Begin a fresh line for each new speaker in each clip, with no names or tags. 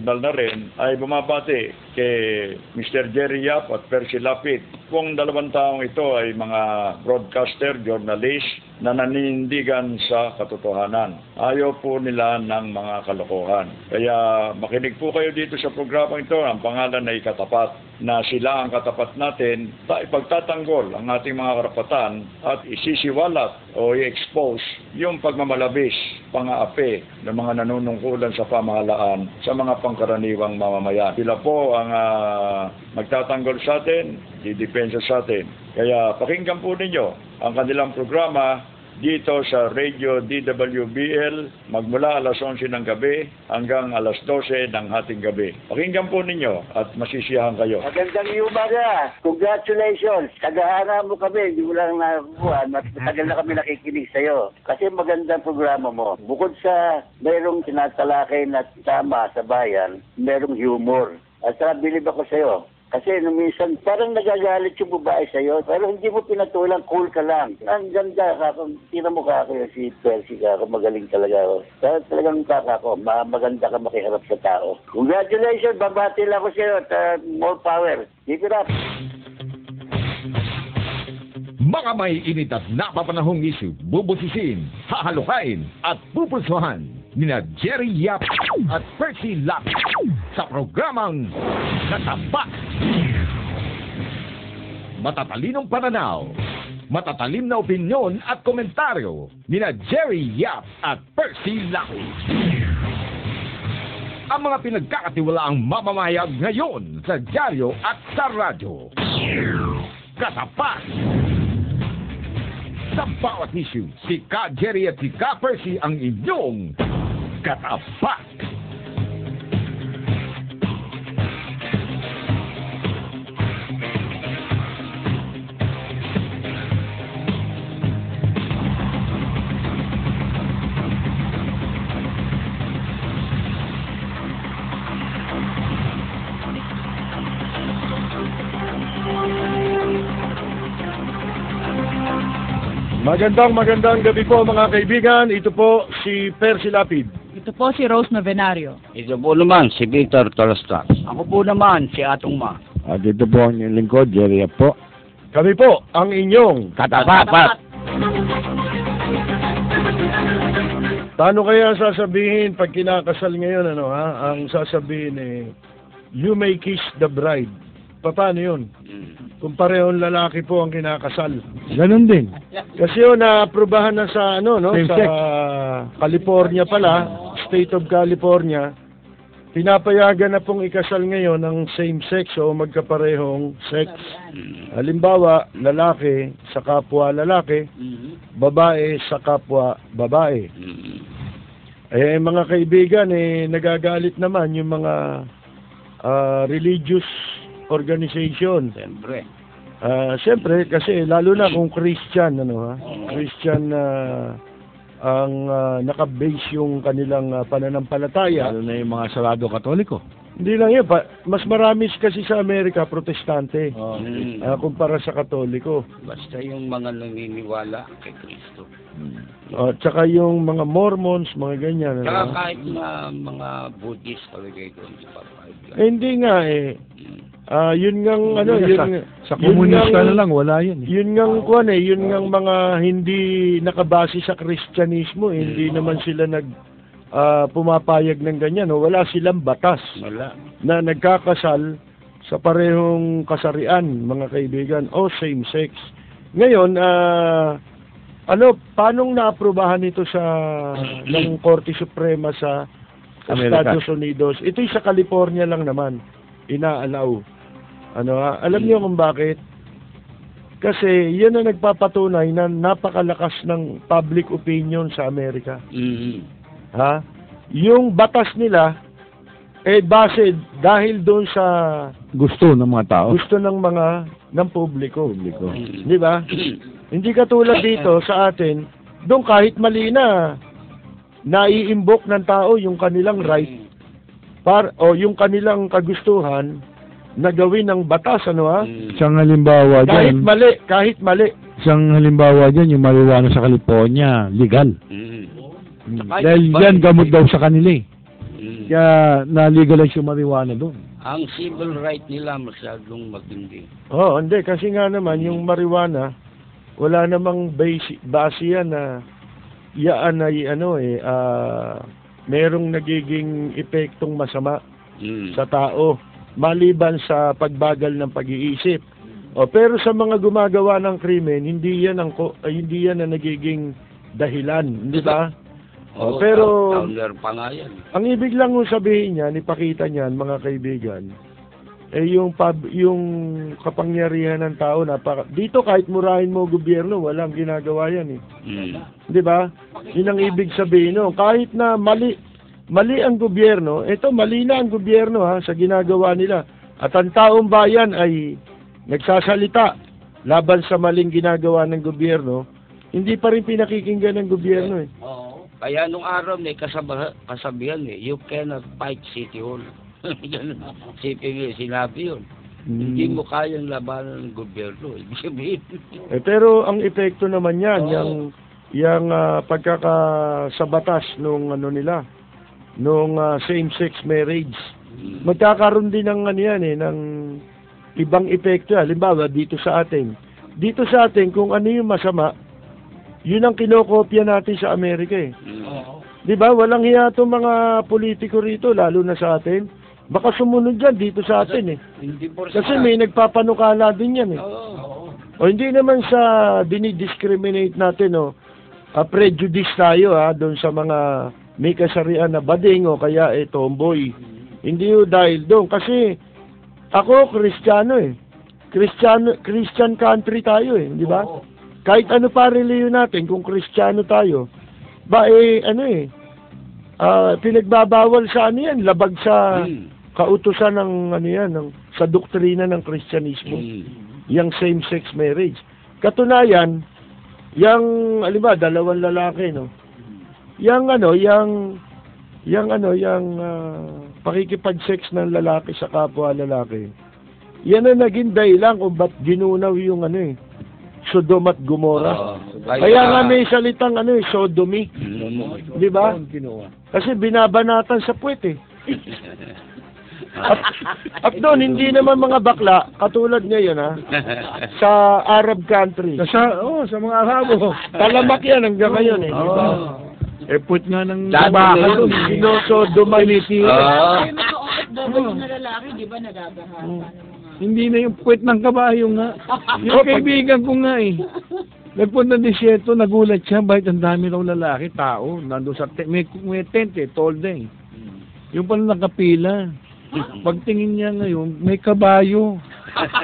Dal na rin ay bumabati kay Mr. Jerry Yap at Percy Lapid. Kung dalawang taong ito ay mga broadcaster, journalist na nanindigan sa katotohanan. Ayaw po nila ng mga kalokohan. Kaya makinig po kayo dito sa programa ito. Ang pangalan ay Katapat, na sila ang katapat natin. Ipagtatanggol ang ating mga karapatan at isisiwalat o i-expose yung pagmamalabis, pang-aapi ng mga nanunungkulan sa pamahalaan sa mga pangkaraniwang mamamayan. Sila po ang magtatanggol sa atin, didepensa sa atin. Kaya pakinggan po ninyo ang kanilang programa dito sa Radio DWBL magmula alas 11 ng gabi hanggang alas 12 ng hating gabi. Pakinggan po ninyo at masisiyahan kayo.
Magandang umaga. Congratulations. Tagahara mo kami. Hindi mo lang nakuha. Matagal na kami nakikinig sa'yo. Kasi magandang programa mo. Bukod sa mayroong tinatalakay na tama sa bayan, mayroong humor. At bilib ako sa'yo. Kasi nung minsan, parang nagagalit yung babae sa'yo, pero hindi mo pinatulang, cool ka lang. Ang ganda ka, tina mo ka ako si Percy ka, magaling talaga ako. Talagang kaka ko, maganda ka makiharap sa tao. Congratulations, babati lang ako sa'yo at more power. Keep it up.
Mga may init at napapanahong issue, bubusisiin, hahalukain at pupulsuhan nina Jerry Yap at Percy Lap sa programang Katapat. Matatalinong pananaw, matatalim na opinyon at komentaryo nina Jerry Yap at Percy Lap. Ang mga pinagkakatiwalaang mamamayag ngayon sa dyaryo at sa radyo. Katapat. Sa bawat issue, si Ka Jerry at si Ka Percy ang inyong katapat.
Magandang gabi po mga kaibigan. Ito po si Percy Lapid.
Ito po si Rose Novenario.
Ito po naman si Victor Tolastas. Ako po naman si Atong Ma.
At ito po ang inyong lingkod, Jerry po.
Kami po ang inyong
Katapat.
Paano kaya sasabihin pag kinakasal ngayon, ang sasabihin you may kiss the bride. Paano yun? Kung parehong lalaki po ang kinakasal.
Ganun din.
Kasi na-aprobahan na sa sa California pala, State of California, pinapayagan na pong ikasal ngayon ng same sex o magkaparehong sex. Halimbawa, lalaki sa kapwa lalaki, babae sa kapwa babae. Mga kaibigan, nagagalit naman yung mga religious organization. Siyempre, kasi lalo na kung Christian, Christian ang naka-base yung kanilang pananampalataya.
Lalo na yung mga sarado katoliko.
Hindi lang yun. Mas marami kasi sa Amerika, protestante. Kumpara sa katoliko.
Basta yung mga naniniwala kay Kristo.
Tsaka yung mga Mormons, mga ganyan.
Tsaka kahit mga Buddhist talaga ito, hindi pa.
Hindi nga yun ngang
sa komunista na lang wala yun.
Yun ngang yun ngang mga hindi nakabase sa Kristyanismo, hindi naman sila pumapayag ng ganyan, wala silang batas na nagkakasal sa parehong kasarian, mga kaibigan, o same sex. Ngayon, paanong naaprubahan ito ng Korte Suprema sa Estados Unidos? Ito'y sa California lang naman inaalaw. Alam niyo kung bakit? Kasi yan ang nagpapatunay na napakalakas ng public opinion sa Amerika. Yung batas nila base dahil doon sa
gusto ng mga tao.
Gusto ng publiko. Di ba? Hindi katulad dito sa atin, doon kahit mali na nai-invoke ng tao yung kanilang right o yung kanilang kagustuhan na gawin ng batas,
Isang halimbawa
kahit mali.
Isang halimbawa dyan, yung marijuana sa California, legal. Dahil yan, gamot daw sa kanila Kaya na-legalize yung marijuana doon.
Ang civil right nila masyadong matindi.
Oh, hindi. Kasi nga naman, yung marijuana, wala namang base yan na yaan ay merong nagiging epektong masama sa tao maliban sa pagbagal ng pag-iisip. Pero sa mga gumagawa ng krimen, hindi yan ang nagiging dahilan, di ba? Pero
pa nga yan.
ang ibig lang kong sabihin niyan, ipakita niyan mga kaibigan, yung kapangyarihan ng tao dito kahit murahin mo gobyerno, walang ginagawa yan eh. 'Di ba? Yun ang ibig sabihin no. Kahit na mali ang gobyerno, mali na ang gobyerno sa ginagawa nila. At ang taong bayan ay nagsasalita laban sa maling ginagawa ng gobyerno, hindi pa rin pinakikinggan ng gobyerno eh.
Kaya nung araw may kasabihan you cannot fight City Hall. Sinabi yun. Hindi mo kayang labanan ng gobyerno. Ibig sabihin.
Pero ang epekto naman yan, yung pagkakasabatas nung same-sex marriage. Magkakaroon din ng ng ibang epekto. Halimbawa, dito sa atin, kung ano yung masama, yun ang kinokopya natin sa Amerika eh. Di ba? Walang hiya itong mga politiko rito, lalo na sa atin. Baka sumunod dyan dito sa atin eh. Kasi may nagpapanukala din yan eh. Hindi naman sa dinidiscriminate natin prejudice tayo doon sa mga may kasarian na bading o kaya tomboy. Hindi dahil doon. Kasi ako, Kristiyano eh. Christian country tayo eh. Di ba? Kahit ano pa reliyon natin, kung Kristiyano tayo, pinagbabawal sa yan, labag sa kautusan ng sa doktrina ng Kristyanismo, yung same-sex marriage. Katunayan, yung dalawang lalaki, no? Yung pakikipag-sex ng lalaki sa kapwa lalaki. Yan ang naging dahilan kung ba't ginunaw yung Sodom at Gomora. Kaya nga may salitang sodomy. Di ba? Kasi binabanatan sa puwet eh. At doon, hindi naman mga bakla, katulad ngayon sa Arab country.
Sa mga Arabo.
Talamak yan hanggang ngayon eh. Di ba?
Puwet nga ng
baka doon, sinosodomity.
Mag-OFW na lalaki, di ba nagagahan?
Hindi na yung puwet ng kabayo nga. Yung kaibigan ko nga eh. Nagpunta ng desierto, nagulat siya, bakit ang dami raw lalaki, tao, nandun sa may tent eh, tolda eh. Yung pala nakapila. Pagtingin niya ngayon, may kabayo.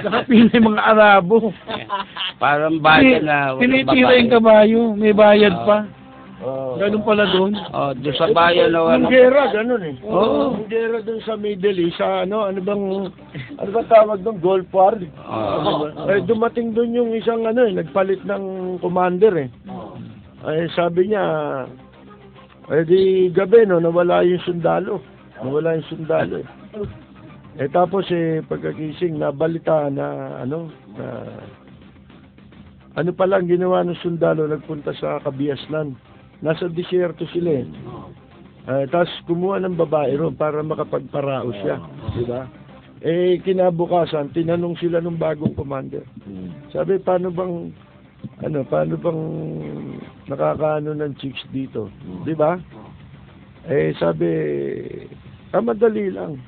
Nakapila yung mga Arabo.
Parang bayan na
tinitira yung kabayo, may bayad pa. Ganun pala doon.
Doon sa bayan na
Yung gera, ganun eh. Yung gera doon sa Middle East, sa ano bang tawag doon? Gulf War. Dumating doon yung isang nagpalit ng commander eh. Sabi niya, di gabi nawala yung sundalo. Tapos pagkakising, nabalitaan na ano palang ginawa ng sundalo, nagpunta sa Kabiasnan. Nasa disyerto sila eh. Tapos kumuha ng babae ron para makapagparao siya. Diba? Kinabukasan, tinanong sila ng bagong commander. Sabi, paano bang nakakaano ng chicks dito? Diba? Sabi, madali lang.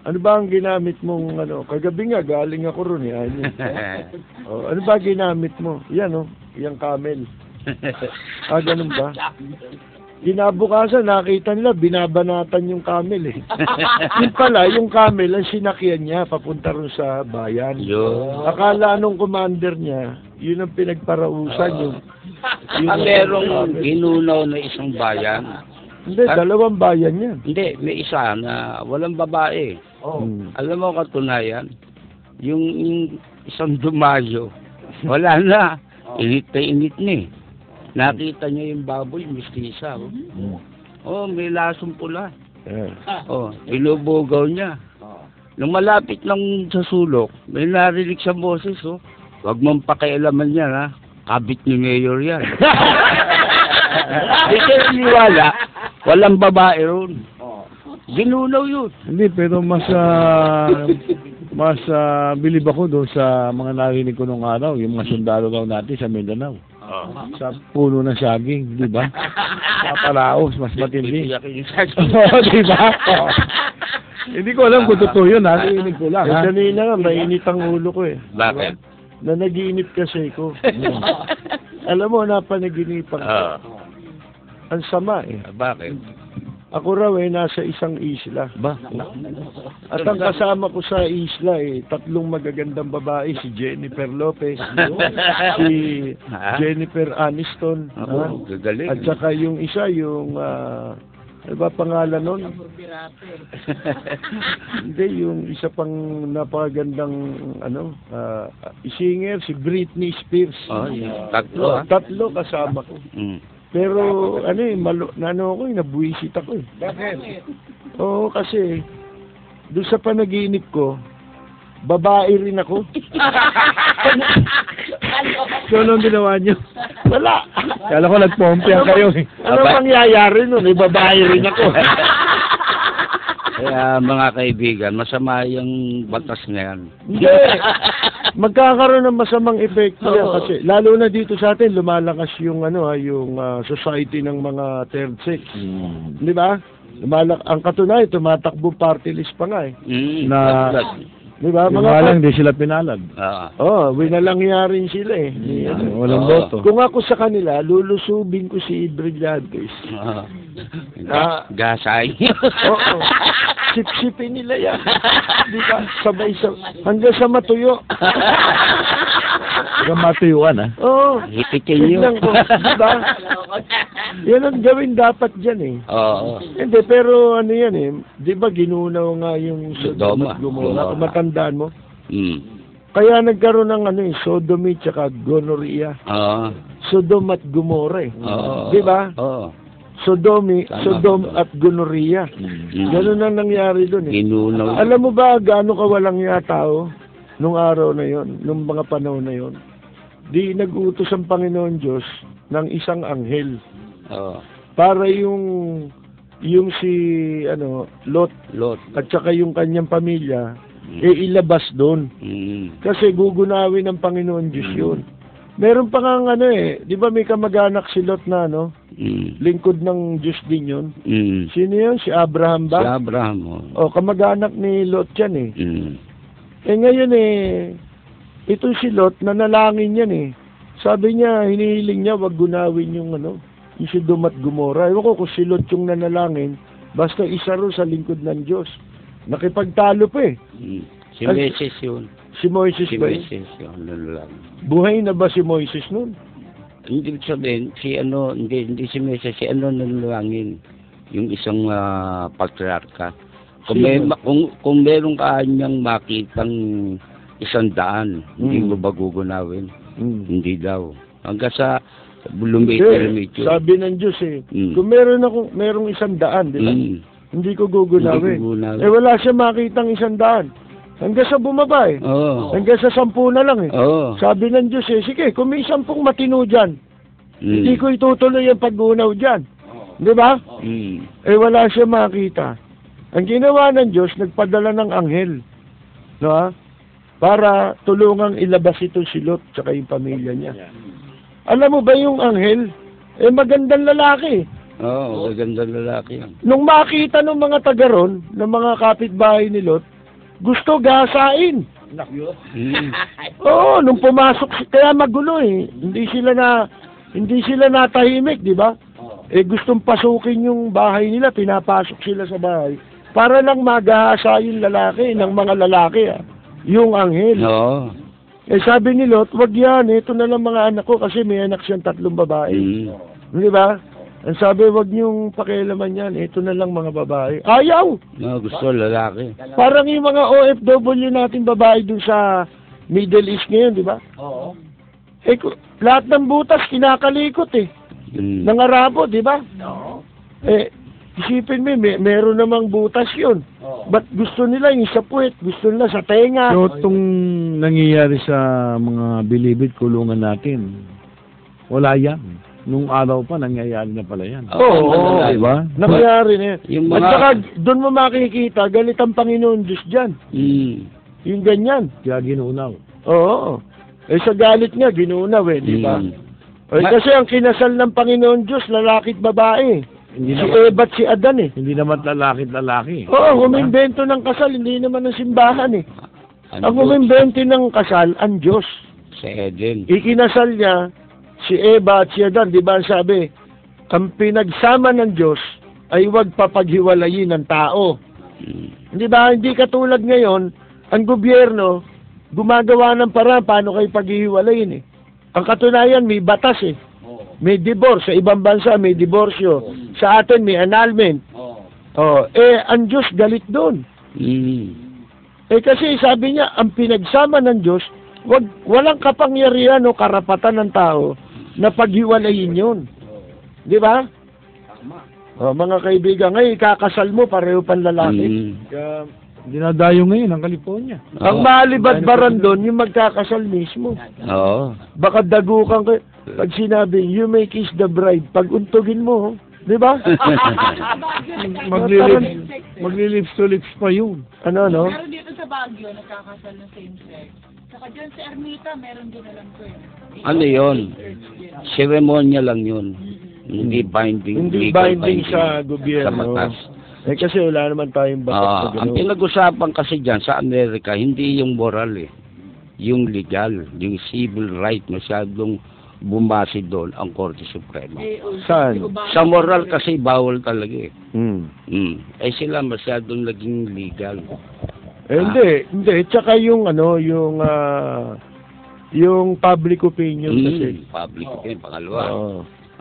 Ano ba ang ginamit mong kagabi nga galing ako ron eh. Ano ba ginamit mo? Yan yung camel. Ganun ba? Kinabukasan nakita nila binabanatan yung camel eh. Yun pala yung camel ang sinakyan niya papunta ron sa bayan. Akala nung commander niya yun ang pinagparausan
merong ginunaw na isang bayan.
Hindi, dalawang bayan yan.
Hindi, may isa na walang babae. Alam mo katunayan, yung isang Dumayo, wala na. Init na. Nakita niya yung baboy, mistisa. May lasong pula. Inubugaw niya. Nung malapit lang sa sulok, may narinig sa boses, wag mong pakialaman yan, kabit ni Mayor yan. Di siya niniwala. Walang babae ron. Ginunaw yun.
Hindi, pero mas bilib ako doon sa mga narinig ko nung araw, yung mga sundalo raw natin sa Mindanao. Sa puno ng saging, di ba? Sa Palaos, mas matindi. Oo, di ba? Oo. Hindi ko alam kung totoo yun, narinig ko lang, ha?
Kanina nga, mainit ang ulo ko eh.
Bakit?
Na nag-iinip kasi ko. Alam mo, napanaginipan ko. Ang sama eh.
Bakit?
Ako raw eh, nasa isang isla.
Ba?
At ang kasama ko sa isla eh, 3 magagandang babae, si Jennifer Lopez, si Jennifer Aniston,
Gagaling.
at saka yung isa, yung, ano ba pangalan nun? Hindi, yung isa pang napakagandang, singer, si Britney Spears.
Oh, yeah. Tatlo, ha?
3 kasama ko. Pero, nabuwisit ako eh.
Bakit?
Oo, kasi, doon sa panaginip ko, babae rin ako.
So, anong ginawa nyo?
Wala.
Kala ko nagpompiang kayo eh.
Ano mangyayari nun? Babae rin ako.
Kaya mga kaibigan, masama yung batas na yan.
Hindi. Magkakaroon ng masamang epekto yan kasi lalo na dito sa atin lumalakas yung society ng mga third sex. Di ba? Ang katunayan tumatakbo party list pa nga eh.
Na,
Di ba?
yung lang, di sila pinalad.
Winalangyarin sila eh.
Walang boto.
Kung ako sa kanila, lulusubin ko si Brillantes.
Gasay.
Oo. Sip-sipin nila yan. Di ba? Hanggang sa matuyo.
Hanggang matuyuan, ha?
Oo.
Hitikin nyo.
Tignan ko. Di ba? Yan ang gawin dapat dyan eh.
Oo.
Hindi, pero ano yan eh. Di ba ginunaw nga yung
Sodoma.
at Gomorrah? Matandaan mo?
Mm.
Kaya nagkaroon ng sodomy tsaka gonorrhea.
Oo.
Sodom at Gomorrah eh.
Oo.
Di ba?
Oo.
Sodom
Tama.
at gonorrhea. Ganun ang nangyari doon eh.
Ginunaw.
Alam mo ba gaano kawalang tao nung araw na yon, nung mga panahon na yon? Di nag-utos ang Panginoon Diyos ng isang anghel
Oo.
para yung si Lot
Lot.
at saka yung kanyang pamilya ilabas doon. Kasi gugunawin ng Panginoon Diyos yun. Meron pa nga di ba may kamag-anak si Lot na lingkod ng Diyos din yun? Sino yun? Si Abraham ba?
Si Abraham.
O, kamag-anak ni Lot yan eh. Ngayon ito si Lot, nanalangin yan eh. Sabi niya, hinihiling niya, wag gunawin yung yung Sodom at Gomorrah. Ewan ko kung si Lot yung nanalangin, basta isa ro sa lingkod ng Diyos. Nakipagtalo pa eh.
Si Moses yun.
Si Moises
Si
ba?
Moses yun.
Buhay na ba si Moises nun?
Hindi sabihin, hindi si Moses, si nanalangin. Yung isang patriarka. Kung meron ka niyang makitang 100, hindi mo ba gugunawin? Hindi daw. Hanggang sa lumit.
Sabi ng Diyos eh, kung merong 100, di ba? Hindi ko gugunawin. Wala siya makitang 100. Hanggang sa bumaba eh. Hanggang sa 10 na lang eh. Sabi ng Diyos eh, sige, kung may 10 matino dyan, hindi ko itutuloy ang pag-unaw dyan. Di ba? Wala siya makita. Ang ginawa ng Diyos, nagpadala ng anghel. No, para tulungang ilabas ito si Lot tsaka yung pamilya niya. Alam mo ba yung anghel? Magandang lalaki.
Magandang lalaki yan.
Nung makita ng mga taga ron, ng mga kapitbahay ni Lot, gusto gasain. Oo, nung pumasok, kaya magulo eh. Hindi sila natahimik, di ba? Gustong pasukin yung bahay nila, pinapasok sila sa bahay. Para lang magahasa yung lalaki, ng mga lalaki, yung anghel. Sabi ni Lot, wag yan, ito na lang mga anak ko kasi may anak siyang 3 babae. Di ba? Ang sabi, wag niyong pakialaman yan, ito na lang mga babae. Ayaw!
Gusto lalaki.
Parang yung mga OFW natin babae dun sa Middle East ngayon, di ba?
Oo.
Lahat ng butas kinakalikot eh. Ng Arabo, di ba?
Oo.
Isipin mo, meron namang butas yun. Ba't gusto nila yung sa puwet, gusto nila sa tenga.
So, itong nangyayari sa mga bilibid kulungan natin, wala yan. nung araw pa, nangyayari na pala yan.
Oo,
diba?
Nangyari na yan.
Yung
At
mga...
saka, doon mo makikita, galit ang Panginoon Diyos dyan. Yung ganyan.
Kaya ginunaw.
Oo. Eh sa galit nga, ginunaw di ba? Eh, kasi ang kinasal ng Panginoon Diyos, lalaki at babae.
Hindi
Si
naman,
Eva at si Adan
hindi naman lalaki.
Oo, humimbento ng kasal, hindi naman ng simbahan Ang humimbento ng kasal, ang Diyos.
Sa Eden.
Ikinasal niya si Eva at si Adan, di ba ang sabi? Ang pinagsama ng Diyos ay huwag papaghiwalayin ng tao. Di ba? Hindi katulad ngayon, ang gobyerno, gumagawa ng paraan paano kayo paghihiwalayin Ang katunayan, may batas May divorce. Sa ibang bansa, may diborsyo. Sa atin, may annulment. Ang Diyos galit doon. Kasi sabi niya, ang pinagsama ng Diyos, walang kapangyarihan o karapatan ng tao na paghiwalayin yun. Di ba? Mga kaibigan, ngayon, kakasal mo, pareho pang lalaki.
Kaya, dinadayo ngayon ang California.
Ang malibad-baran doon, yung magkakasal mismo.
Oo.
Baka dagukan kayo. Pag sinabi, you may kiss the bride, pag untugin mo, di ba?
Maglilips to lips pa yun.
Ano?
Pero dito sa Baguio, nagkakasal ng same-sex. Saka dyan sa Ermita, meron din alam ko
Ano yun? Seremonya lang yun. Hindi binding.
Hindi
legal
binding sa gobyerno.
Sa batas.
Kasi wala naman tayong batas na
Ang
gano'n.
pinag-usapan kasi dyan sa Amerika, hindi yung moral yung legal, yung civil right, masyadong bumasi doon ang Korte Suprema.
Saan?
Sa moral kasi bawal talaga sila masyadong naging legal.
Hindi. Tsaka yung yung public opinion kasi.
Public opinion, pangalawa.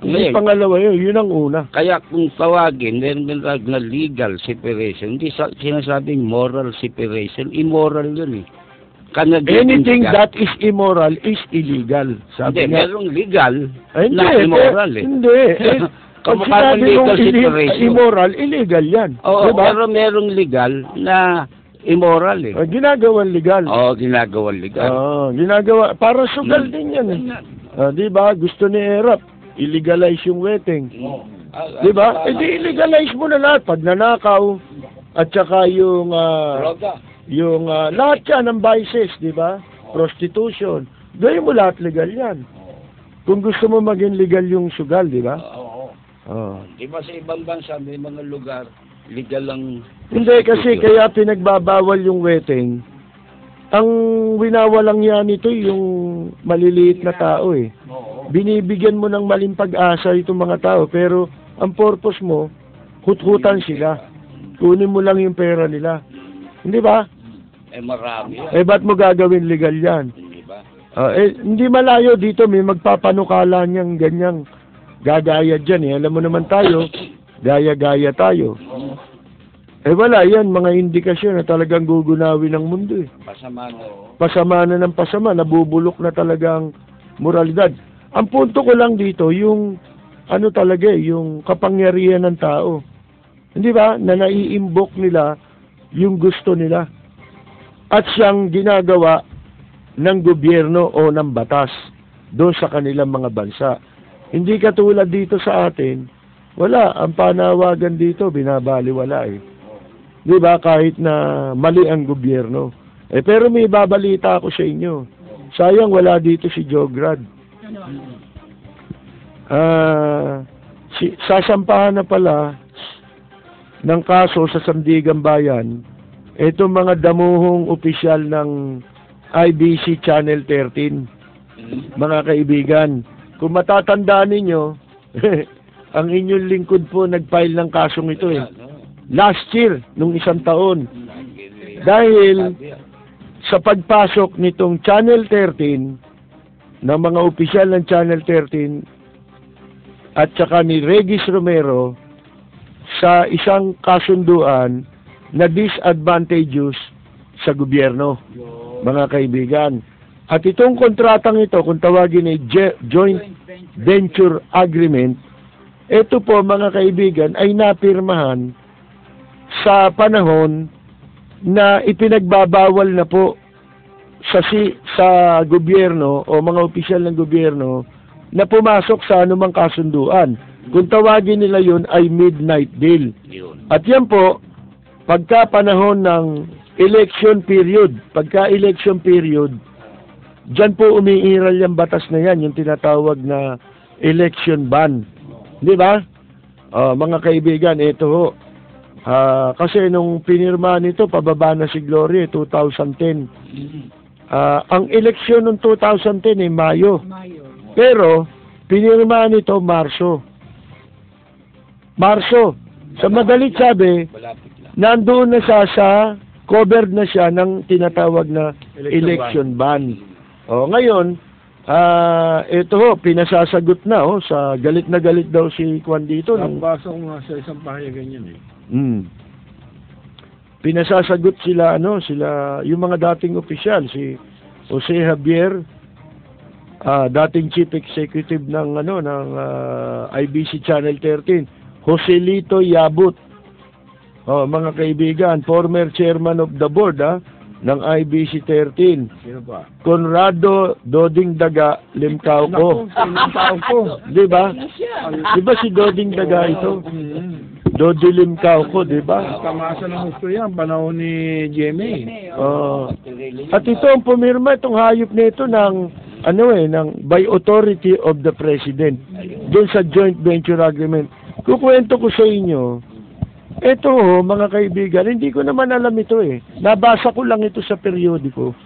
Hindi pangalawa yun ang una.
Kaya kung tawagin, meron na legal separation, hindi sinasabing moral separation, immoral yun
Anything that is immoral is illegal. Sabi
Hindi,
nga.
merong legal
Hindi,
na immoral
Hindi. Pag
Kamukha ng
sinabi
legal
mong
separation.
immoral, illegal yan.
Oo,
diba?
pero merong legal na immoral
Ginagawan legal.
Oo, ginagawan legal.
Ginagawa. Para sugal din yan diba? Gusto ni Erap, illegalize yung wedding. Diba? Illegalize mo na lahat. Pagnanakaw, at saka yung lahat yan ng vices, diba? Prostitution. Gawin mo lahat legal yan. Kung gusto mo maging legal yung sugal, diba?
Di ba sa ibang bansa, may mga lugar, legal lang.
Hindi, kasi kaya pinagbabawal yung wedding. Ang winawalang yan ito yung maliliit na tao Binibigyan mo ng maling pag-asa itong mga tao, pero ang purpose mo, hut-hutan sila. Kunin mo lang yung pera nila. Hindi ba?
Marami
ba't mo gagawin legal yan?
Hindi ba?
Hindi malayo dito, may magpapanukala niyang ganyang gagaya dyan Alam mo naman tayo, gaya-gaya tayo. Wala yan, mga indikasyon na talagang gugunawin ng mundo Pasama na ng pasama, nabubulok na talagang moralidad. Ang punto ko lang dito, yung yung kapangyarihan ng tao. Hindi ba? Na naiimbok nila yung gusto nila. At siyang ginagawa ng gobyerno o ng batas doon sa kanilang mga bansa. Hindi katulad dito sa atin, wala. Ang panawagan dito, binabaliwala Di ba? Kahit na mali ang gobyerno. Pero may babalita ako sa inyo. Sayang wala dito si Jograd. Sasampahan na pala ng kaso sa Sandigan Bayan itong mga damuhong opisyal ng IBC Channel 13. Mga kaibigan, kung matatandaan ninyo, ang inyong lingkod po nag-file ng kasong ito last year, nung isang taon. Dahil sa pagpasok nitong Channel 13, ng mga opisyal ng Channel 13, at saka ni Regis Romero, sa isang kasunduan na disadvantageous sa gobyerno, mga kaibigan. At itong kontratang ito, kung tawagin ay Joint Venture Agreement, ito po mga kaibigan ay napirmahan sa panahon na ipinagbabawal na po sa gobyerno o mga opisyal ng gobyerno na pumasok sa anumang kasunduan. Kung tawagin nila yun ay midnight deal.
Yun.
At yan po, pagka panahon ng election period, dyan po umiiral yung batas na yan, yung tinatawag na election ban. Di ba? Mga kaibigan, ito ho. Kasi nung pinirma nito, pababa na si Gloria, 2010. Ang eleksyon ng 2010 ay Mayo. Pero, pinirma nito Marso. Sa madalit sabi,
Malapit lang.
nandoon na siya covered na siya ng tinatawag na election ban. Ngayon, ito ho, pinasasagot na sa galit na galit daw si Juan dito.
Nabasa ko nga sa isang pahayagan yan eh.
Pinasasagot sila, yung mga dating opisyal, si Jose Javier, dating Chief Executive ng IBC Channel 13, Joselito Yabut, mga kaibigan, former chairman of the board ng IBC 13,
Sino pa?
Conrado Doding Daga Limcauco.
Limcauco.
Di ba? Di ba si Doding Daga ito? Dodi Limcauco, di ba?
Tamasa ng gusto yan, panahon ni Jimmy.
At ito ang pumirma, itong hayop nito ng by authority of the President doon sa joint venture agreement. Kukwento ko sa inyo, ito mga kaibigan, hindi ko naman alam ito nabasa ko lang ito sa periodiko.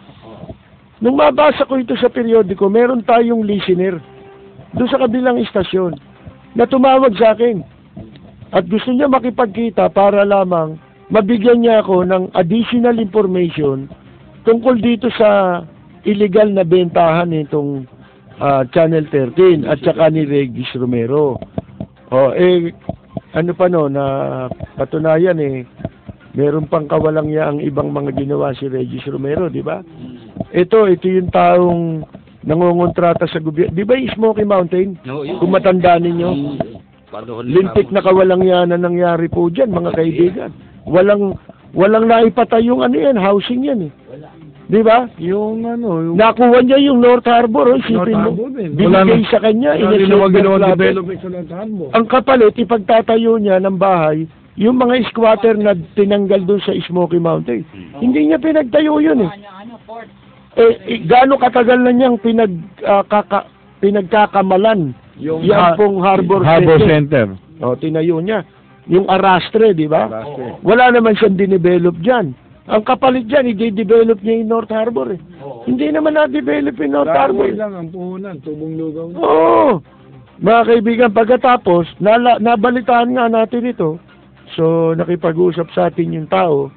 Nung mabasa ko ito sa periodiko, meron tayong listener doon sa kabilang istasyon na tumawag sa akin at gusto niya makipagkita para lamang mabigyan niya ako ng additional information tungkol dito sa illegal na bentahan nitong Channel 13 at saka ni Regis Romero. Na patunayan meron pang kawalang ang ibang mga ginawa si Regis Romero, di ba? Ito yung taong nangungontrata sa gobyerno. Di ba yung Smoky Mountain?
No, yun.
Kung matanda ninyo, lintik na kawalang yan na nangyari po dyan, mga kaibigan. Walang naipatayong housing yan Di ba?
Yung
Nakuha niya yung North Harbor, isipin mo. Binigay sa kanya,
development sa North Harbor.
ang kapalit, ipagtatayo niya ng bahay, yung mga squatter na tinanggal doon sa Smoky Mountain. Hindi niya pinagtayo yun
Port.
Gaano katagal na niyang pinagkakamalan yung pong Harbor
Center.
Tinayo niya. Yung Arastre, di ba?
Arastre.
Wala naman siyang dinevelop dyan. Ang kapalit dyan, i-develop niya yung North Harbor Hindi naman na-develop yung North Harbor.
lang ang puhunan, tubong lugaw na.
Oo. Mga kaibigan, pagkatapos, nabalitaan nga natin ito. So, nakipag-usap sa atin yung tao.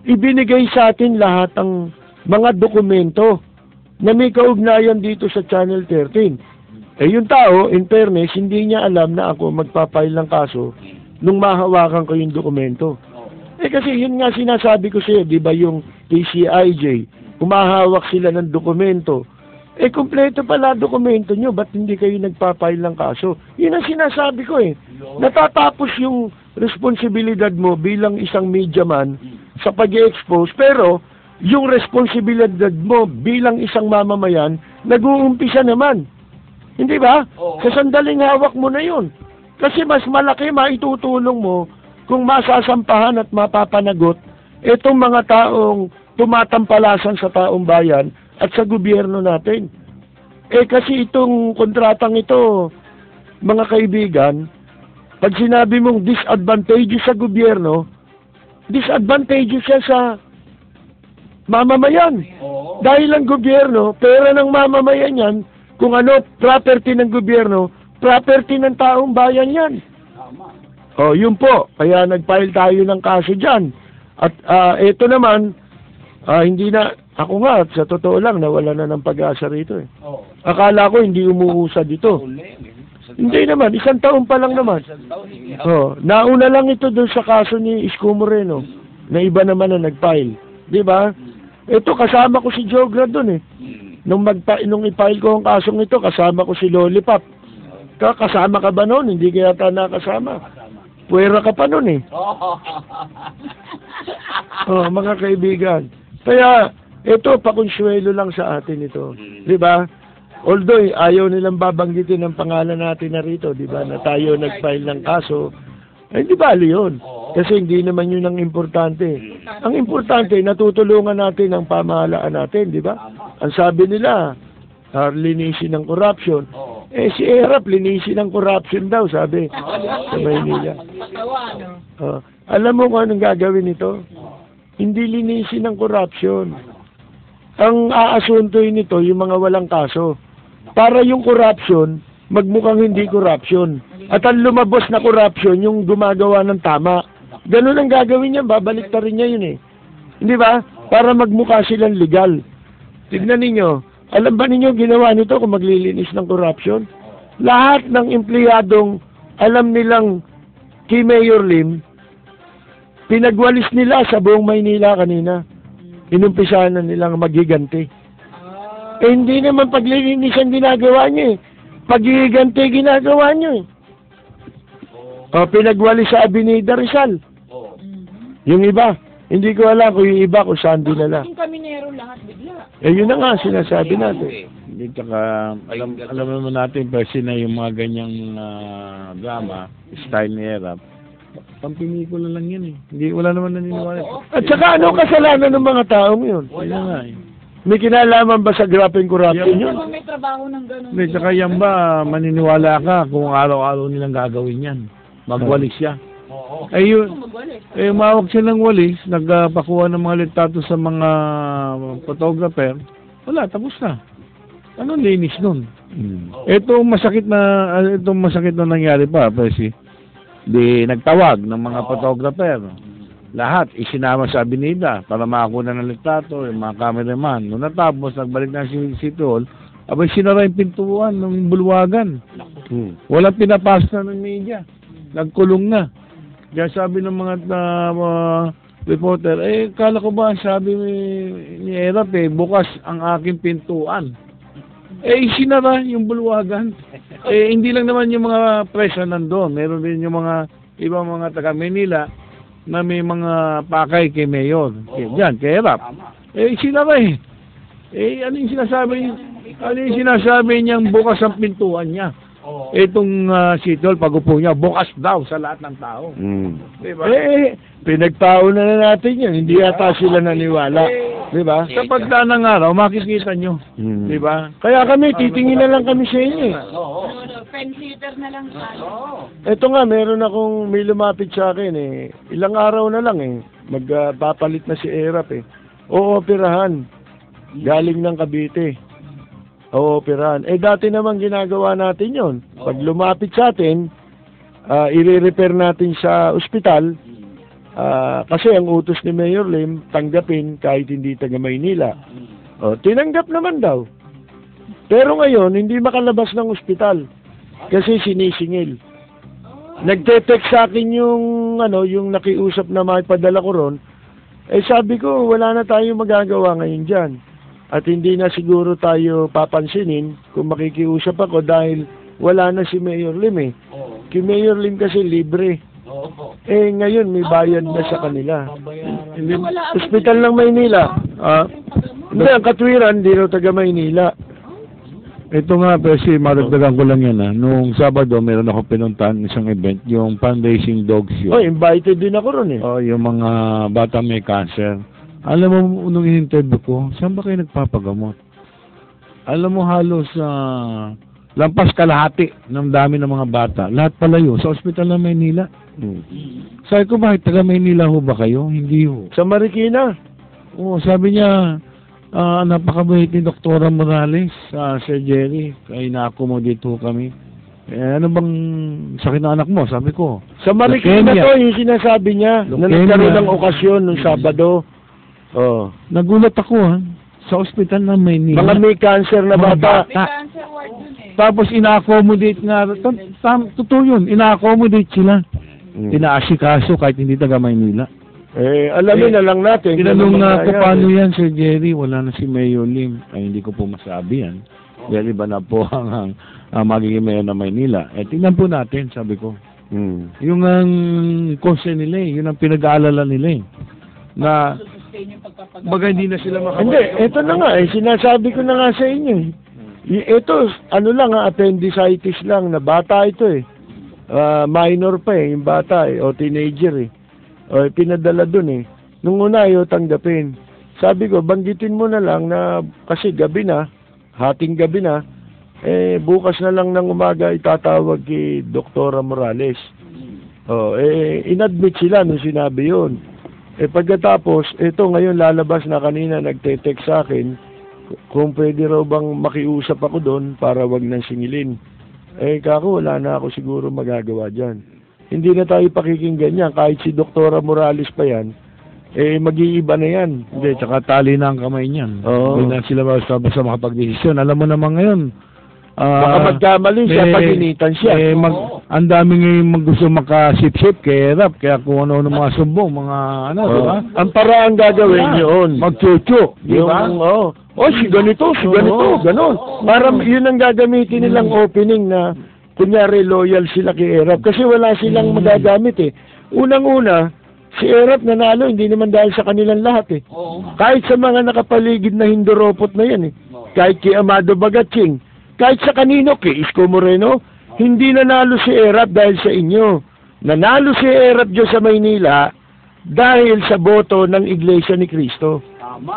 Ibinigay sa atin lahat ng mga dokumento na may kaugnayan dito sa Channel 13. Yung tao, in fairness, hindi niya alam na ako magpapile ng kaso nung mahawakan ko yung dokumento. Kasi yun nga sinasabi ko sa'yo, di ba yung TCIJ, humahawak sila ng dokumento. Kumpleto pala dokumento nyo, ba't hindi kayo nagpapile ng kaso? Yun ang sinasabi ko Natatapos yung responsibilidad mo bilang isang media man sa pag-expose, pero yung responsibilidad mo bilang isang mamamayan, nag-uumpisa naman. Hindi ba? Sa sandaling hawak mo na yun. Kasi mas malaki maitutulong mo kung masasampahan at mapapanagot itong mga taong tumatampalasan sa taong bayan at sa gobyerno natin. Kasi itong kontratang ito, mga kaibigan, pag sinabi mong disadvantageous sa gobyerno, disadvantageous siya sa mamamayan. Dahil ang gobyerno, pera ng mamamayan yan, kung property ng gobyerno, property ng taong bayan yan. Yun po. Kaya nag-file tayo ng kaso dyan. At ito naman, hindi na, ako nga, sa totoo lang, nawala na ng pag-asa rito Akala ko hindi umuusad ito. Hindi naman, 1 taon pa lang naman. Nauna lang ito doon sa kaso ni Isko Moreno, na iba naman na nag-file. Di ba? Ito, kasama ko si Jogra doon Nung i-file ko ang kasong ito, kasama ko si Lollipop. Kasama ka ba noon? Hindi kaya ta nakasama. Puwera ka pa nun mga kaibigan. Kaya, ito, pakonsuelo lang sa atin ito. Di ba? Although, ayaw nilang babanggitin ang pangalan natin na rito, di ba, na tayo nag-file ng kaso, eh, di bali yun. Kasi hindi naman yun ang importante. Ang importante, natutulungan natin ang pamahalaan natin, di ba? Ang sabi nila, linisin ng corruption. Eh, si Erap, linisin ng corruption daw, sabi. Sa Maynila. Alam mo kung anong gagawin nito? Hindi linisin ng corruption. Ang aasuntoy nito, yung mga walang kaso. Para yung corruption, magmukhang hindi corruption. At ang lumabos na corruption, yung gumagawa ng tama. Ganun ang gagawin niya, babalik ta rin niya yun eh. Hindi ba? Para magmukha silang legal. Tignan ninyo, alam ba ninyo ginawa nito kung maglilinis ng corruption? Lahat ng empleyadong alam nilang kay Mayor Lim, pinagwalis nila sa buong Maynila kanina. Inumpisahan na nilang maghiganti. Eh hindi naman paglilinis ang ginagawa niya eh. Paghiganti ginagawa niya eh. O pinagwalis sa Avenida Rizal. Yung iba, hindi ko alam kung yung iba kung saan dinala.
Yung kaminero lahat bigla.
Eh yun na nga sinasabi natin.
Hindi, tsaka alam naman natin, kasi na yung mga ganyang drama, style ni Erap, pampinikula lang yan eh. Hindi, wala naman naniniwala.
At saka ano kasalanan ng mga taong yun?
Wala nga eh.
May kinalaman ba sa graphing corruption yun?
Kung may trabaho ng ganun.
Hindi, tsaka yan ba, maniniwala ka kung araw-araw nilang gagawin yan. Magwalis siya. Eh yun, umawag siya ng walis, nagpakuha ng mga litrato sa mga photographer. Wala, tapos na. Anong linis nun? Itong masakit na nangyari pa, Presi. Di nagtawag ng mga photographer. Lahat isinama sa Avenida para makakuha ng litrato, yung mga cameraman. Noong natapos, nagbalik na si City Hall, abay sinara yung pintuan ng bulwagan. Walang pinapasa ng media. Nagkulong na. Kaya sabi ng mga reporter, eh, kala ko ba, sabi ni Erap, bukas ang aking pintuan. Eh, sinara yung bulwagan. Eh, hindi lang naman yung mga presa nandoon. Meron din yung mga ibang mga taga Manila na may mga pakay kay Mayor. Diyan, kay Erap. Eh, sinara eh. Eh, ano yung sinasabi niyang bukas ang pintuan niya? Itong City Hall, pag-upo niya, bukas daw sa lahat ng tao. Diba?
Eh, pinagtao na natin yun. Hindi yata sila naniwala. Diba?
Sa pagdaan ng araw, makikita nyo. Diba?
Kaya kami, titingin na lang kami sa inyo eh.
Fence sitter na lang tayo.
Ito nga, meron akong may lumapit sa akin eh. Ilang araw na lang eh. Magpapalit na si Erap eh. Ooperahan. Galing ng Cavite. Ooperahan. Eh dati naman ginagawa natin yon. Pag lumapit sa atin, i-repair natin sa ospital. Kasi ang utos ni Mayor Lim, tanggapin kahit hindi taga Maynila. Tinanggap naman daw. Pero ngayon, hindi makalabas ng ospital. Kasi sinisingil. Nagte-text sa akin yung nakiusap na maipadala ko ron. Eh sabi ko, wala na tayong magagawa ngayon dyan. At hindi na siguro tayo papansinin kung makikiusap ako dahil wala na si Mayor Lim eh. Si Mayor Lim kasi libre. Eh ngayon may bayad na sa kanila. Hospital ng Maynila. Hindi, ang katwiran, hindi raw taga Maynila.
Ito nga, Presi, maragdagan ko lang yan. Noong Sabado, meron ako pinuntahan isang event, yung fundraising dogs yun.
Invited din ako ron eh.
Yung mga bata may cancer. Alam mo, nung in-interview ko, saan ba kayo nagpapagamot? Alam mo, halos lampas kalahati ng dami ng mga bata. Lahat pala yun, sa ospital ng Maynila. Sabi ko, bakit taga Maynila ho ba kayo? Hindi ho.
Sa Marikina.
Oo, sabi niya, napakabait ni Dr. Morales, Sir Jerry, kaya na-accommodate ho kami. Ano bang sakit ng anak mo? Sabi ko.
Sa Marikina to, yung sinasabi niya, na nagkaroon ng okasyon nung Sabado.
Nagulat ako sa ospital ng Maynila.
Mga may cancer na bata.
May cancer ward dun eh.
Tapos ina-accommodate nga, totoo yun, ina-accommodate sila. Inaasikaso kahit hindi taga Maynila.
Alamin na lang natin.
Tinanong nga ko paano yan, Sir Jerry, wala na si Mayor Lim. Ay, hindi ko po masabi yan. Dahil iba na po ang magiging mayor ng Maynila. Tingnan po natin, sabi ko. Yung ang concern nila yun ang pinag-aalala nila na baga hindi na sila makapag...
Hindi, eto na nga sinasabi ko na nga sa inyo Ito, ano lang, appendicitis lang, na bata ito eh. Minor pa eh, yung bata eh, o teenager eh. O, pinadala dun eh. Nung una, ayaw tanggapin. Sabi ko, banggitin mo na lang na, kasi gabi na, hating gabi na, bukas na lang ng umaga itatawag kay Doktora Morales. Inadmit sila nung sinabi yun. Pagkatapos, ito ngayon lalabas na kanina nagte-text sa akin kung pwede raw bang makiusap ako doon para wag nang singilin. Kako, wala na ako siguro magagawa dyan. Hindi na tayo pakikinggan yan. Kahit si Doktora Morales pa yan, mag-iiba na yan.
Hindi, tsaka tali na ang kamay niyan.
Oo.
Hindi na sila basta makapag-desisyon. Alam mo naman ngayon,
baka magkamali siya, pag-initan siya.
Ang dami ngayon gusto makasip-sip kay Erap, kaya kung ano mga sumbong, mga ano, di ba?
Ang parang gagawin yun.
Magchuchu, di ba?
Si ganito, ganon. Para yun ang gagamitin nilang opening na kunyari loyal sila kay Erap. Kasi wala silang magagamit eh. Unang-una, si Erap nanalo, hindi naman dahil sa kanilang lahat eh. Kahit sa mga nakapaligid na hinduropot na yan eh. Kahit kay Amado Bagatsing, kahit sa kanino, kay Isko Moreno, hindi nanalo si Erap dahil sa inyo. Nanalo si Erap dyan sa Maynila dahil sa boto ng Iglesia ni Cristo.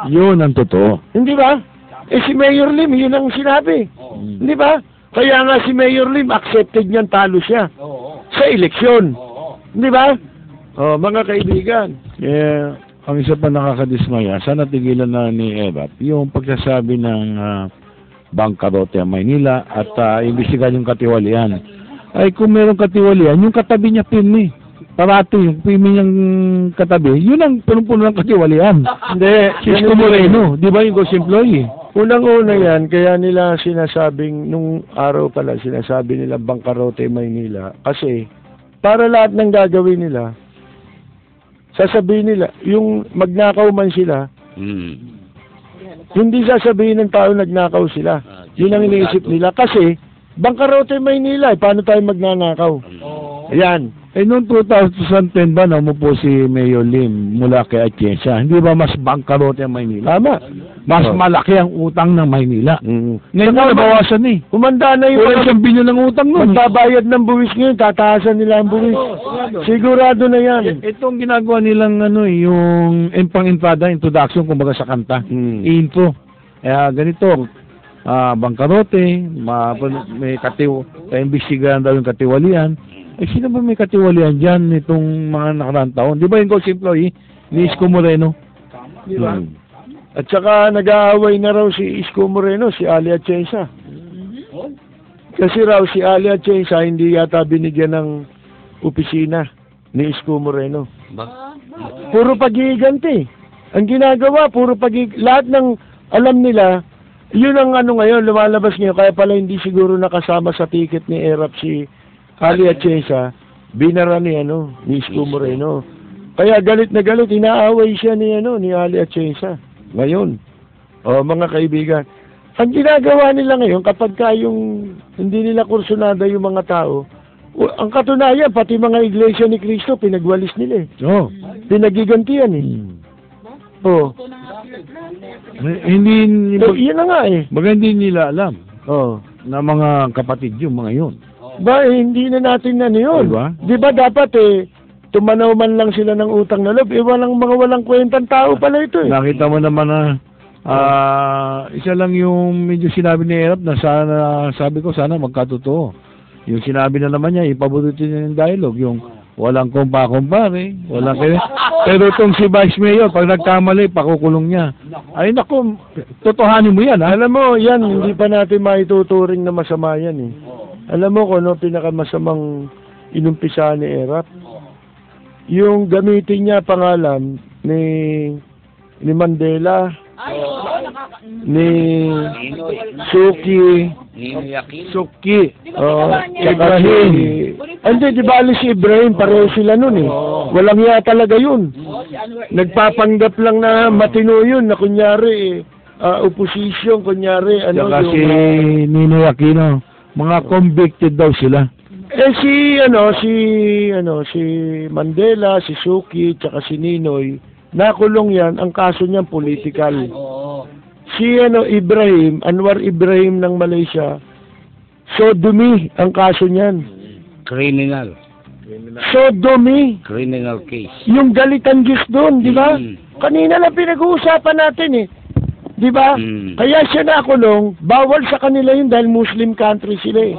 Yun ang totoo.
Hindi ba? Si Mayor Lim, yun ang sinabi. Hindi ba? Kaya nga si Mayor Lim, accepted niyan, talo siya. Sa eleksyon. Hindi ba? Mga kaibigan.
Ang isa pa nakakadismaya, sana tigilan na ni Erap yung pagsasabi ng bangkarote ang Maynila at imbestigahan yung katiwalian. Ay kung meron katiwalian, yung katabi niya pirmi. Parati yung pirmi niyang katabi, yun ang punong-puno ng katiwalian.
Hindi.
Si Isko Moreno, di ba yung ghost employee?
Unang-una yan, kaya nila sinasabing, nung araw pala, sinasabi nila bangkarote Maynila. Kasi, para lahat ng gagawin nila, sasabihin nila, yung magnakaw man sila, hindi sasabihin ng tao nagnakaw sila. Yun ang iniisip nila. Kasi, bangkarote Maynila, paano tayo magnanakaw? Ayan.
Noong 2010 ba, umupo si Mayor Lim mula kay Atienza, hindi ba mas bangkarote ang Maynila?
Tama.
Mas malaki ang utang ng Maynila. Ngayon
Saka
nabawasan eh.
Kumanda na yung
Wala siyang bilyon ng utang nun.
magbabayad ng buwis ngayon, tataasan nila ang buwis. Sigurado na yan.
Itong ginagawa nilang yung pang-entrada, introduction, kumbaga sa kanta. Intro. Ganito, bangkarote, may imbestigahan daw yung katiwalian. Sino ba may katiwalian dyan itong mga nakaraang taon? Di ba yung ghost employee ni Isko Moreno? Di ba?
At saka nag-aaway na raw si Isko Moreno, si Ali Atienza. Kasi raw si Ali Atienza hindi yata binigyan ng opisina ni Isko Moreno. Puro pag-iiganti. Ang ginagawa, lahat ng alam nila, yun ang ngayon, lumalabas ngayon. Kaya pala hindi siguro nakasama sa ticket ni Erap si Ali Atienza, binara ni Isko Moreno. Kaya galit na galit, inaaway siya ni Ali Atienza. Ngayon, mga kaibigan, ang ginagawa nila ngayon, kapag yung hindi nila kursunada yung mga tao, ang katunayan, pati mga Iglesia ni Cristo, pinagwalis nila eh. Pinagigantihan eh.
Hindi,
yun na nga eh.
hindi nila alam na mga kapatid yung mga yun.
Hindi na natin yun. Di ba dapat tumanaw man lang sila ng utang na loob. Walang kwentang tao pala ito eh.
Nakita mo naman na isa lang yung medyo sinabi ni Erap na sabi ko sana magkatotoo. Yung sinabi na naman niya, ipabututin niya yung dialogue, yung walang kumpa-kumpare, walang kaya. Pero itong si Vice Mayor, pag nagkamali, pakukulong niya. Ay naku, totohanin mo yan.
Alam mo, yan, hindi pa natin maituturing na masama yan eh. Alam mo kung ano pinakamasamang inumpisa ni Erap? Yung gamitin niya pangalan ni Mandela, ni Suki, Ibrahim. Hindi, di ba si Ibrahim, pareho sila nun eh. Walang hiya talaga yun. Nagpapanggap lang na matino yun, na kunyari, opposition, kunyari,
Saka si Ninoy Aquino, mga convicted daw sila.
Si Mandela, si Suki, tsaka si Ninoy, nakulong yan, ang kaso niyan political. si Ibrahim, Anwar Ibrahim ng Malaysia, sodomy ang kaso niyan.
Criminal.
Sodomy.
Criminal case.
Yung galitan Diyos doon, di ba?
Mm.
Kanina lang pinag-uusapan natin eh. Di ba?
Mm.
Kaya siya nakulong, bawal sa kanila yun dahil Muslim country sila eh.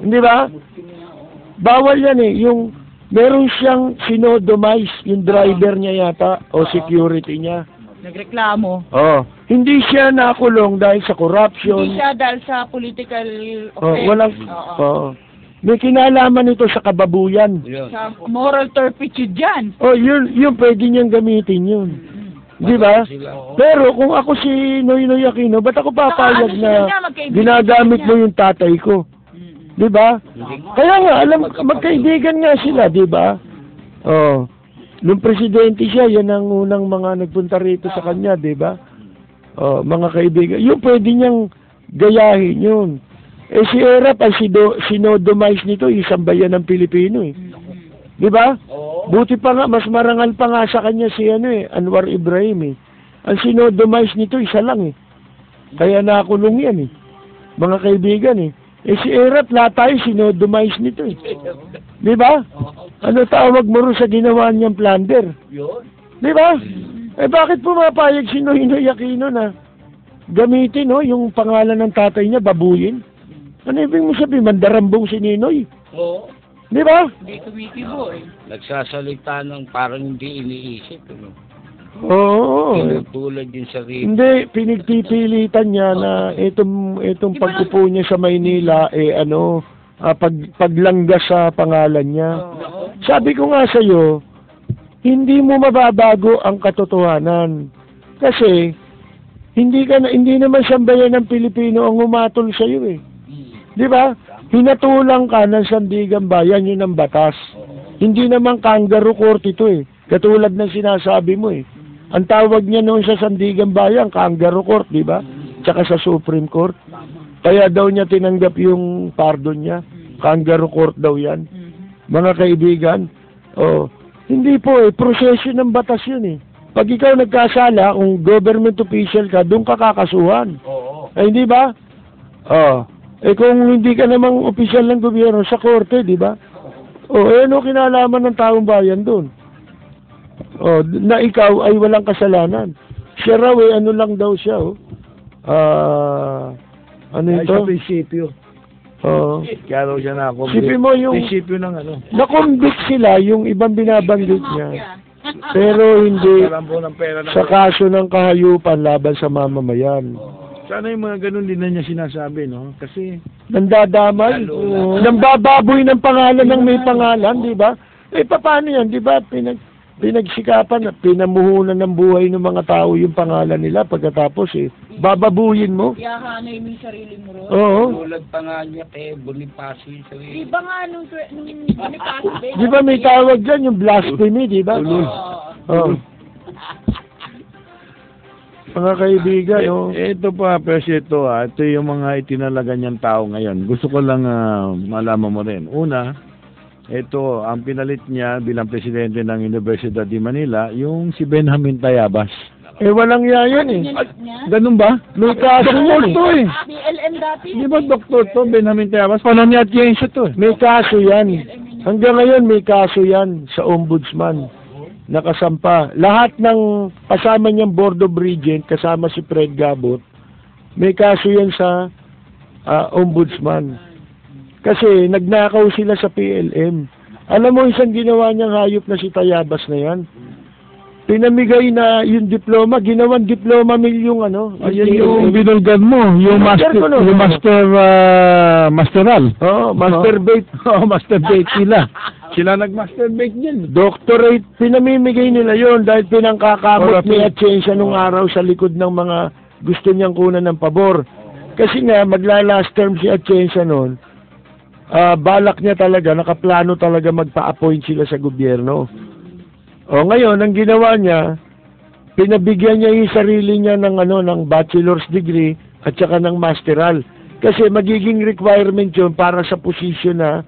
Di ba? Bawal yan eh. Yung meron siyang sinodomize, yung driver niya yata o security niya.
Nagreklamo.
Oh, hindi siya nakulong dahil sa corruption.
Hindi siya dahil sa political
Oh,
offense.
walang may kinalaman ito sa kababuyan.
Yun.
Sa moral turpitude yan.
Oh, yun pwede niyang gamitin yun. Di ba? Pero kung ako si Noynoy Aquino, ba't ako papayag na ginagamit mo yung tatay ko? Di ba? Kaya nga, magkaibigan nga sila, di ba? Oh. Nung presidente siya, yan ang unang mga nagpunta rito sa kanya, di ba? Oh, mga kaibigan. Yung pwede niyang gayahin yun. Eh si Erap ay sinodomize nito, isang bayan ng Pilipino eh. Di ba? Buti pa nga, mas marangal pa nga sa kanya si Anwar Ibrahim eh. Ang sinodomize nito, isa lang eh. Kaya nakulong yan eh. Mga kaibigan eh. Eh si Erap, lahat tayo sinodomize nito eh. Di ba? Ano tawag mo rin sa ginawa niyang plunder? Di ba? Eh bakit pumapayag si Noynoy Aquino na gamitin yung pangalan ng tatay niya, babuyin? Ano ibig mo sabihin? Mandarambong si Ninoy.
Oo.
Di ba?
Hindi tumikibo eh.
Nagsasalita ng parang hindi iniisip.
Oo.
Tinutulad yung sarili.
Hindi, pinagpipilitan niya na itong pagpupo niya sa Maynila, paglanggas sa pangalan niya. Sabi ko nga sa iyo, hindi mo mababago ang katotohanan. Kasi, hindi naman sambayan ng Pilipino ang humatol sa iyo eh. Di ba? Hinatulang ka ng Sandigan Bayan, yun ang batas. Hindi naman kangaroo court ito eh. Katulad ng sinasabi mo eh. Ang tawag niya noon sa Sandigan Bayan, kangaroo court, di ba? Tsaka sa Supreme Court. Kaya daw niya tinanggap yung pardon niya. Kangaroo court daw yan. Mga kaibigan, hindi po eh. Proseso ng batas yun eh. Pag ikaw nagkasala, kung government official ka, doon ka kakasuhan. Ay, hindi ba? Eh kung hindi ka namang opisyal ng gobyerno sa korte, di ba? Ano kinalaman ng taong bayan doon? Na ikaw ay walang kasalanan. Siya raw ano lang daw siya, ano ito?
Sa prinsipyo. Kaya daw siya
Sipin mo yung
prinsipyo ng
na-convict sila, yung ibang binabanggit niya. Pero hindi sa kaso ng kahayupan laban sa mamamayan.
Sana yung mga ganun din na niya sinasabi, no? Kasi
nandadamay, nambababoy ng pangalan ng may pangalan, di ba? Eh, paano yan, di ba? Pinagsikapan, pinamuhunan ng buhay ng mga tao yung pangalan nila pagkatapos bababuyin mo.
Iyahanay mo yung sarili mo ron.
Oo.
Tulad pa nga niya kay Bonifacio yung sarili.
Di ba nga nung Bonifacio?
Di ba may tawag dyan, yung blasphemy, di ba? Oo. Mga kaibigan,
ito pa, Presito, ito yung mga itinalaga niyang tao ngayon. Gusto ko lang malaman mo rin. Una, ito, ang pinalit niya bilang presidente ng Universidad de Manila, yung si Benjamin Tayabas.
Walang yan eh.
Ganun ba?
May kaso yan eh.
BLM dati.
Di ba doktor to, Benjamin Tayabas? Paano niya Atienza to?
May kaso yan. Hanggang ngayon may kaso yan sa ombudsman. Nakasampa. Lahat ng kasama niyang Board of Regents, kasama si Fred Gabot, may kaso yan sa ombudsman. Kasi nagnakaw sila sa PLM. Alam mo, isang ginawa niyang hayop na si Tayabas na yan. Pinamigay na yung diploma, ginawang diploma yung
Ayan yung binulgan mo, yung masteral.
Masturbate.
Masturbate sila. Sila nag-masturbate din.
Doctorate, pinamimigay nila yon dahil pinangkakamot ni Atienza nung araw sa likod ng mga gusto niyang kunan ng pabor. Kasi nga, magla-last term si Atienza noon, balak niya talaga, nakaplano talaga magpa-appoint sila sa gobyerno. Ngayon, ang ginawa niya, pinabigyan niya yung sarili niya ng bachelor's degree at saka ng masteral. Kasi magiging requirement yun para sa position na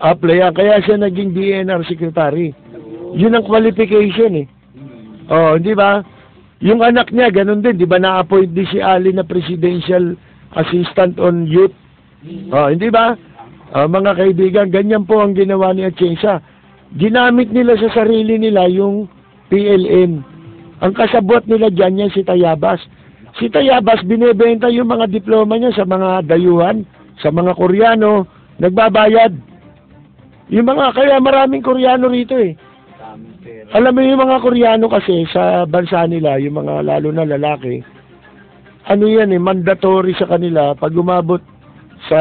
apply. Kaya siya naging DNR secretary. Yun ang qualification eh. Di ba? Yung anak niya, ganun din. Di ba na-appoint din si Ali na Presidential Assistant on Youth? Hindi ba? Mga kaibigan, ganyan po ang ginawa ni Atienza. Ginamit nila sa sarili nila yung PLN. Ang kasabot nila dyan yan si Tayabas. Si Tayabas, binibenta yung mga diploma niya sa mga dayuhan, sa mga Koreano, nagbabayad. Kaya maraming Koreano rito eh. Alam mo yung mga Koreano kasi sa bansa nila, yung mga lalo na lalaki, mandatory sa kanila, pag umabot sa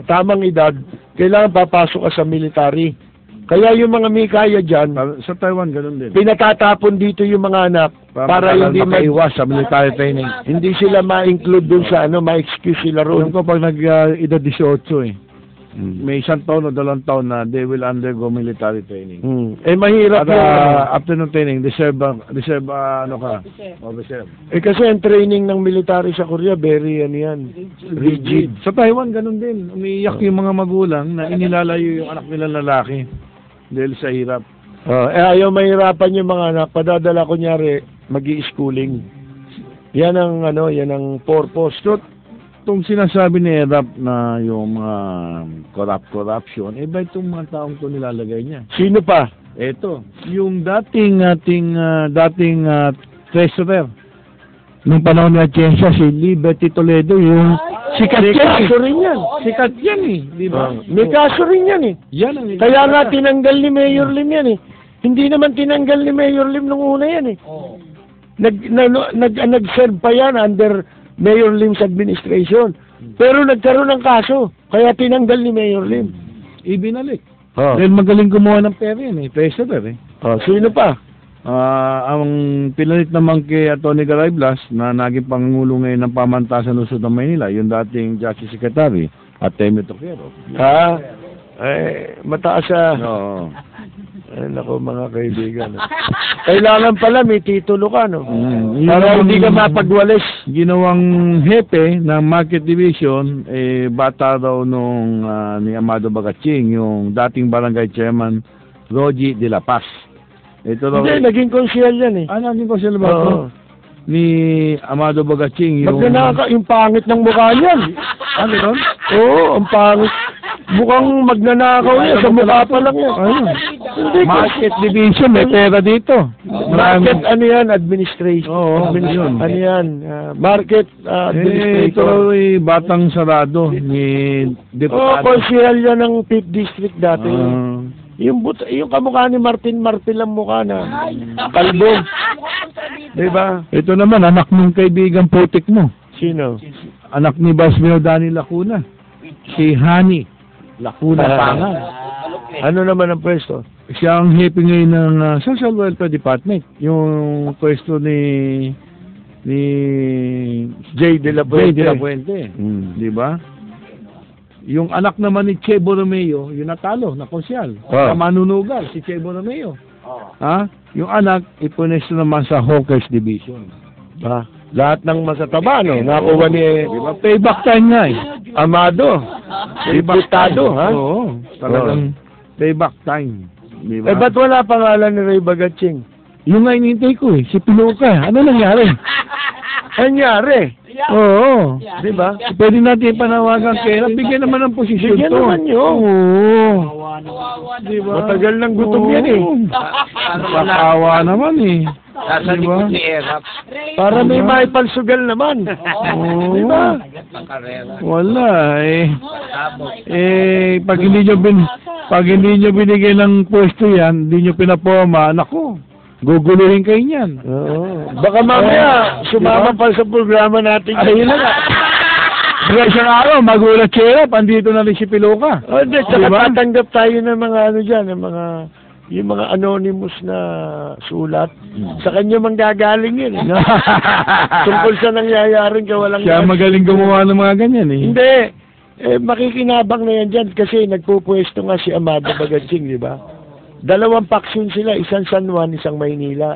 tamang edad, kailangan papasok ka sa military. Kaya yung mga may kaya dyan,
Sa Taiwan, ganun din.
pinatatapon dito yung mga anak para hindi
maiwas sa military training.
hindi sila ma-include dun sa ma-excuse sila
Alam
roon.
ko pag nag-edad 18 eh. May 1 taon o 2 taon na they will undergo military training.
Mahirap
At
yun.
after ng training, reserve officer.
Kasi ang training ng military sa Korea, very rigid.
Sa Taiwan, ganun din. Umiiyak yung mga magulang na inilalayo yung anak nila lalaki dahil sa hirap.
Ayaw mahirapan yung mga anak, padadala kunyari, magi-schooling. Yan ang purpose.
So, itong sinasabi ni Erap na yung mga corruption, ba itong mga taong ito nilalagay niya?
Sino pa?
Ito, yung dating treasurer nung panahon ni Atienza, si Liberty Toledo, yung sikat yan.
Kaso rin yan.
Sikat yan eh, di ba?
May kaso rin yan eh.
Yan ang
Kaya nga tinanggal ni Mayor Lim yan eh. Hindi naman tinanggal ni Mayor Lim nung una yan eh. Nag-serve pa yan under Mayor Lim's administration. Pero nagkaroon ng kaso. Kaya tinanggal ni Mayor Lim.
ibinalik. Dahil magaling gumawa ng pera yan eh, treasurer eh.
Sino pa?
Ang pinalit naman kay Atty. Garay Blas na naging Pangulo ngayon ng Pamantasan Lungsod ng Maynila, yung dating Justice Secretary at Temi Toquero.
Mataas sa...
Oo.
Nako mga kaibigan. Kailangan pala may titulo ka, no?
Para
Hindi ka mapagwalis.
Ginawang hepe ng Market Division, bata daw nung ni Amado Bagaching, yung dating barangay chairman, Rogie de la Paz. Ito daw,
Hindi, naging konsyel yan eh.
naging ko sila ba ito? Ni Amado Bagaching, yung...
Yung pangit ng mukha niyan.
Ano doon?
Oo, ang pangit. Mukhang magnanakaw yan. Sa mukha pa lang yan.
Market Division, may pera dito.
Market, administration.
Oo, yun.
Market administrator.
Ito ay batang sarado ni Deputado.
Konsyel yan ng 5th District dati. Yung kamukha ni Martin ang mukha na kalbo. Diba?
Ito naman, anak ng kaibigan putik mo.
Sino?
Anak ni Vice Mayor Danny Lacuna. Si Hani Lacuna Pangan.
Ano naman ang pwesto?
Siya ang hepe ngayon ng Social Welfare Department. Yung pwesto ni
J. De La
Puente. Di ba? Yung anak naman ni Che Borromeo, yung natalo na konsyal. Manunugal si Che Borromeo. Yung anak, ipunesto naman sa Hawkers Division.
Lahat ng masataba, no? Nakuha ni
Payback time nga eh.
Amado. Diputado, ha?
Oo. Talagang payback time. Diba?
Ba't wala pangalan ni Ray Bagaching?
Yung nga inintay ko eh, si Piluca. Ano nangyari?
Nangyari?
Oo.
Diba?
Pwede natin panawagan kaya bigyan naman ng posisyon
Bigyan
to.
naman yun.
Oo. Diba?
Matagal ng gutom yan eh.
Nakakawa naman eh.
Nasa likod ni Erap.
Para may maipalsugal naman.
Oo.
Diba?
Wala eh. Pag hindi nyo binigay ng pwesto yan, hindi nyo pinapoma, naku, guguluhin kayo niyan.
Baka mamaya, sumama pa sa programa natin.
Ayun na nga. Isang araw, magulat siya, pandito na rin si Piluca.
Hindi, tsaka tatanggap tayo ng mga dyan, yung mga anonymous na sulat. Sa kanya manggagaling yun. Tungkol sa nangyayaring kawalang...
Siya magaling gumawa ng mga ganyan eh.
Hindi. Makikinabang na yan dyan kasi nagpupwesto nga si Amado Bagaching, di ba? 2 paksyon sila, isang San Juan, isang Maynila.